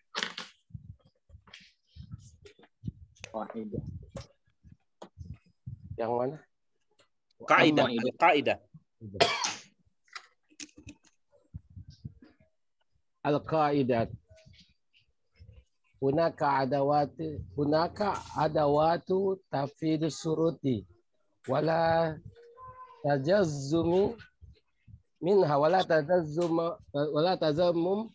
Kaidah. Yang mana? Kaidah. Kaidah. Al-qaidah. Hunaka adawatu tafidu suruti wala tajazzumi minha wala tazammum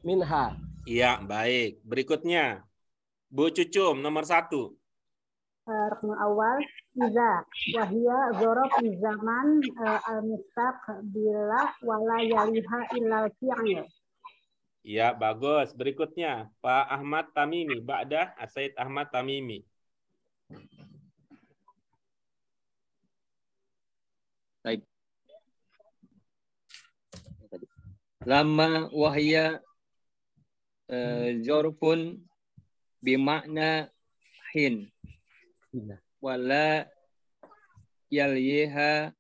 minha. Iya, baik. Berikutnya Bu Cucum nomor 1. Rukun awal iza wahia zorof zaman al-mustaq bila wala yaliha illal fi'il. Iya, bagus. Berikutnya Pak Ahmad Tamimi, Ba'dah Said Ahmad Tamimi. Baik. Lama wahya zorfun bimakna hin wala yaliha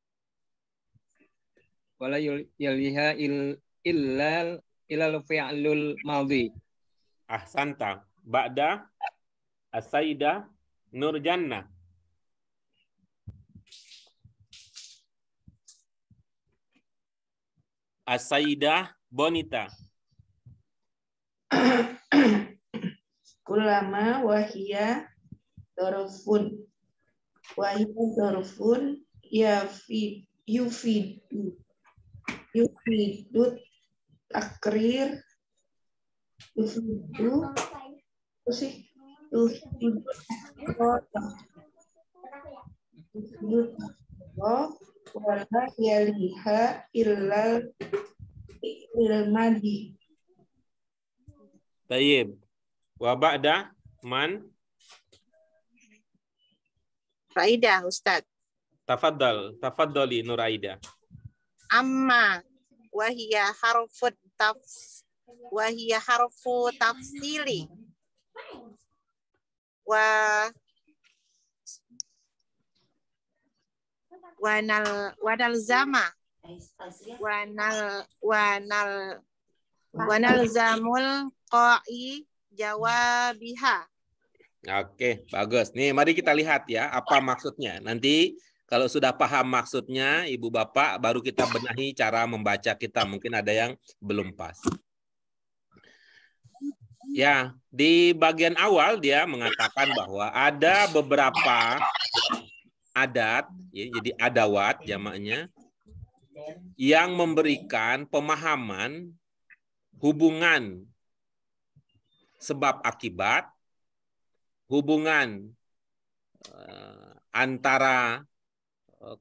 ilal fi'lul madhi. Ahsanta. Ba'da As-Sayyidah Nurjannah. As-Sayyidah Bonita. Kulama wahia dorofun. Wahia dorofun yufidu takrir yufidu wala yaliha illal madi. Tayyib. Wa ba'da man? Raidah, Ustaz. Tafaddali Nuraida. Amma wahia harfu tafsili wanal zama wanal zamul qa'i jawabiha. Oke, bagus. Nih, mari kita lihat ya apa maksudnya. Nanti kalau sudah paham maksudnya, Ibu Bapak, baru kita benahi cara membaca kita. Mungkin ada yang belum pas. Ya, di bagian awal dia mengatakan bahwa ada beberapa adat, ya, jadi adawat jamaknya, yang memberikan pemahaman hubungan sebab akibat, hubungan antara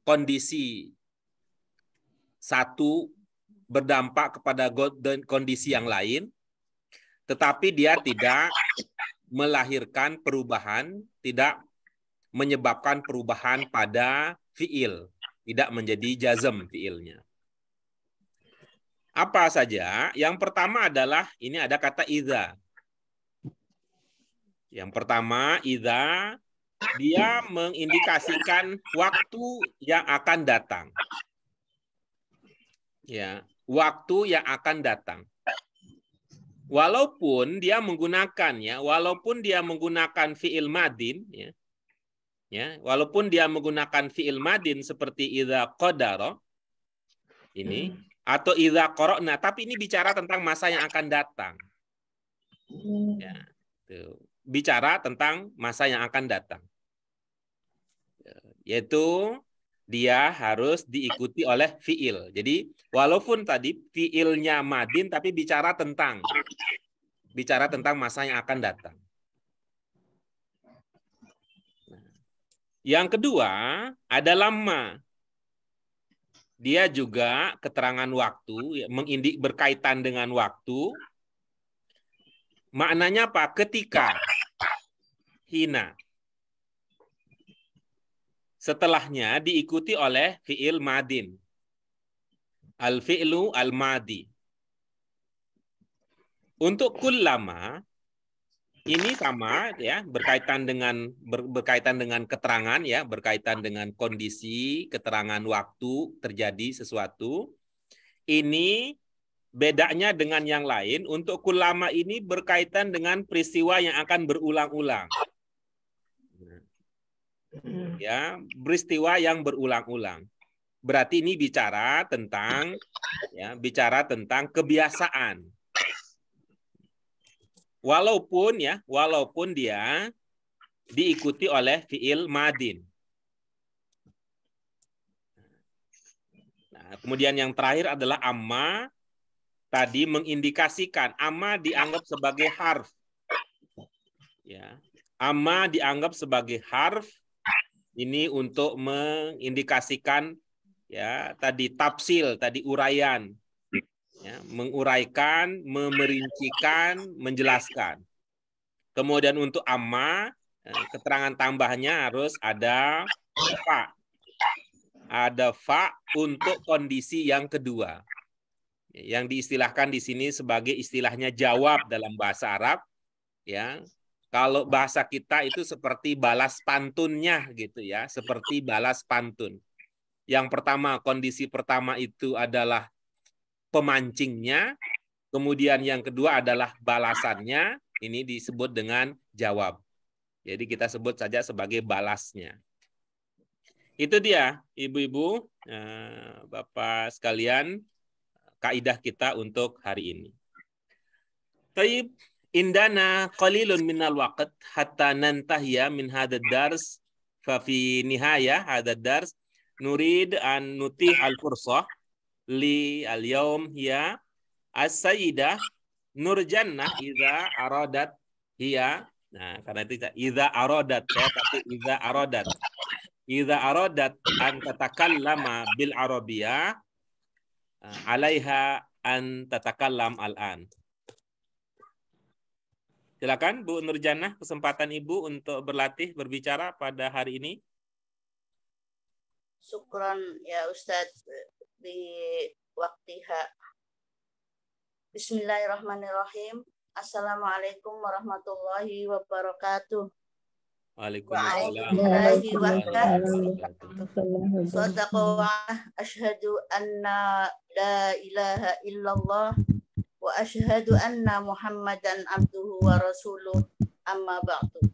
kondisi satu berdampak kepada kondisi yang lain, tetapi dia tidak melahirkan perubahan, tidak menyebabkan perubahan pada fiil, tidak menjadi jazm fiilnya. Apa saja? Yang pertama adalah ini ada kata idza. Yang pertama, idza, dia mengindikasikan waktu yang akan datang. Ya, waktu yang akan datang. Walaupun dia menggunakan fiil madin, walaupun dia menggunakan fiil madin seperti idza qadara ini atau idza qara'na, tapi ini bicara tentang masa yang akan datang. Ya, tuh. Bicara tentang masa yang akan datang. Yaitu dia harus diikuti oleh fiil. Jadi walaupun tadi fiilnya madin tapi bicara tentang masa yang akan datang. Yang kedua ada lamma. Dia juga keterangan waktu, berkaitan dengan waktu. Maknanya apa? Ketika, hina. Setelahnya diikuti oleh fi'il madin. Al-fi'lu al-madi. Untuk kullama, Ini sama ya, berkaitan dengan keterangan ya, berkaitan dengan kondisi, keterangan waktu terjadi sesuatu. Ini bedanya dengan yang lain, untuk kullama ini berkaitan dengan peristiwa yang akan berulang-ulang. Ya, peristiwa yang berulang-ulang. Berarti ini bicara tentang kebiasaan. Walaupun dia diikuti oleh fiil madin. Nah, kemudian yang terakhir adalah amma, tadi mengindikasikan, amma dianggap sebagai harf. Ya. Amma dianggap sebagai harf ini untuk mengindikasikan ya tadi tafsil, tadi uraian. Ya, menguraikan, memerincikan, menjelaskan. Kemudian untuk amma, keterangan tambahnya harus ada fa. Ada fa untuk kondisi yang kedua. Yang diistilahkan di sini sebagai istilahnya jawab dalam bahasa Arab. Ya, kalau bahasa kita itu seperti balas pantunnya gitu ya, seperti balas pantun. Yang pertama, kondisi pertama itu adalah pemancingnya, kemudian yang kedua adalah balasannya, ini disebut dengan jawab. Jadi kita sebut saja sebagai balasnya. Itu dia, ibu-ibu, bapak sekalian, kaidah kita untuk hari ini. Taib, indana qalilun minal waqt hatta nantahiya min hadad dars, fa fi nihaya hadad dars nurid an nutih al-fursah li al-yawm hiya as-sayyidah Nurjannah idza aradat hiya. Nah, karena itu idza aradat ya, tapi idza aradat an tatakallama bil arabiyah alaiha an tatakallam al-an. Silakan Bu Nurjannah, kesempatan Ibu untuk berlatih berbicara pada hari ini. Syukran ya Ustadz di waktiha. Bismillahirrahmanirrahim. Assalamualaikum warahmatullahi wabarakatuh. Waalaikumsalam. Sadaqallah, asyhadu anna la ilaha illallah wa asyhadu anna Muhammadan abduhu wa rasuluh, amma ba'du.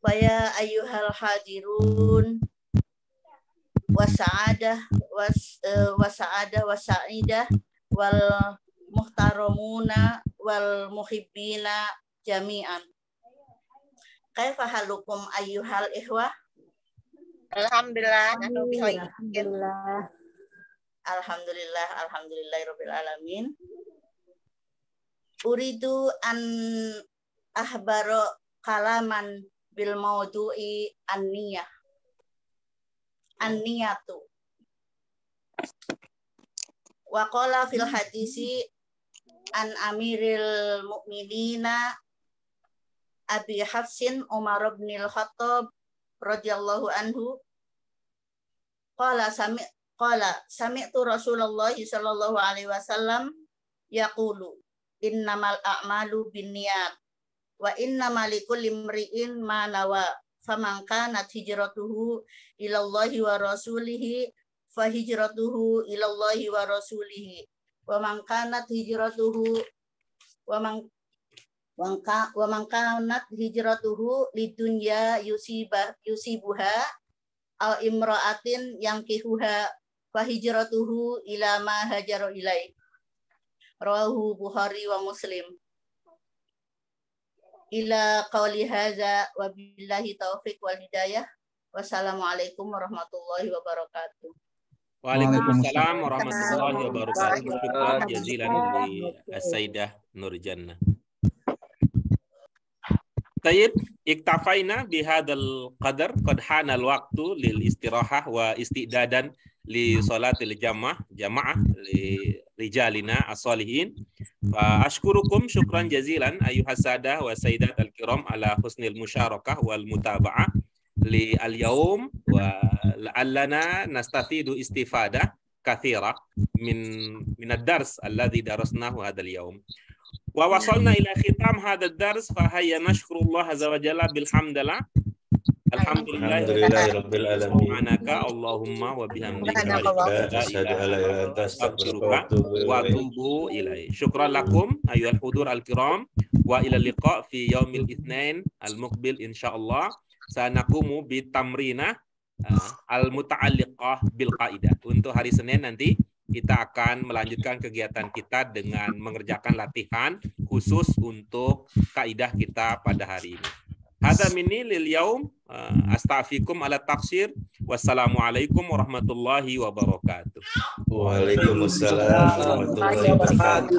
Faya ayyuhal hadirun wasa'adah wasa'idah wal muhtaramuna wal muhibbina jami'an. Kaifa halukum ayyuhal ihwah? Alhamdulillah. Alhamdulillahirabbil alamin. Uridu an ahbaro kalaman bil maudu'i an-niyatu. Wa qala fil hadisi an amiril mu'minina Abi Hafsin Umar bin al-Khattab radhiyallahu anhu qala sami'tu Rasulullah sallallahu alaihi wasallam yaqulu innamal a'malu binniyat wa innamal likulli imri'in ma nawa faman kanat hijratuhu ilallahi wa rasulihi fa hijratuhu ilallahi wa rasulihi wa man kanat hijratuhu wa man kanat hijratuhu lidunya yusibuha aw imra'atin yankihuha fa hijratuhu ila ma hajara ilai. Rawahu Bukhari wa Muslim. Ila qauli hadza wa billahi taufiq wal hidayah. Wassalamualaikum warahmatullahi wabarakatuh. Waalaikumsalam warahmatullahi wabarakatuh. Syukran jazilan li As-Sayyidah Nurjannah. Tayyib, iktafaina bihadzal qadar qad hana al-waqtu lil istirahah wa istidadan li salatil jamaah li rijalina as-salihin. Fa ashkurukum syukran jazilan ayyuhas sadah wa sayyidat al-kiram ala husnil musyarakah wal mutaba'ah li al-yawm wa la'allana nastafidu istifadah kathira min ad-dars alladhi darasnahu hadzal yawm. Wa wasalna ila khitam hadzal dars fa hayya nashkurullah azza wa jalla bil hamdalah. Alhamdulillahirabbil alamin. Subhanaka Allahumma wa bihamdika asyhadu an la ilaha illa anta astaghfiruka wa atubu ilaik. Syukran lakum ayyuhal hudur al-kiram wa ila liqa fi yaumil itsnain al-muqbil insyaallah. Sanakumu bi tamrinah al-muta'alliqah bil qaidah. Untuk hari Senin nanti kita akan melanjutkan kegiatan kita dengan mengerjakan latihan khusus untuk kaidah kita pada hari ini. Hadza minni lil yaum, astaghfirukum ala taqsir. Wassalamualaikum warahmatullahi wabarakatuh. Waalaikumsalam warahmatullahi wabarakatuh.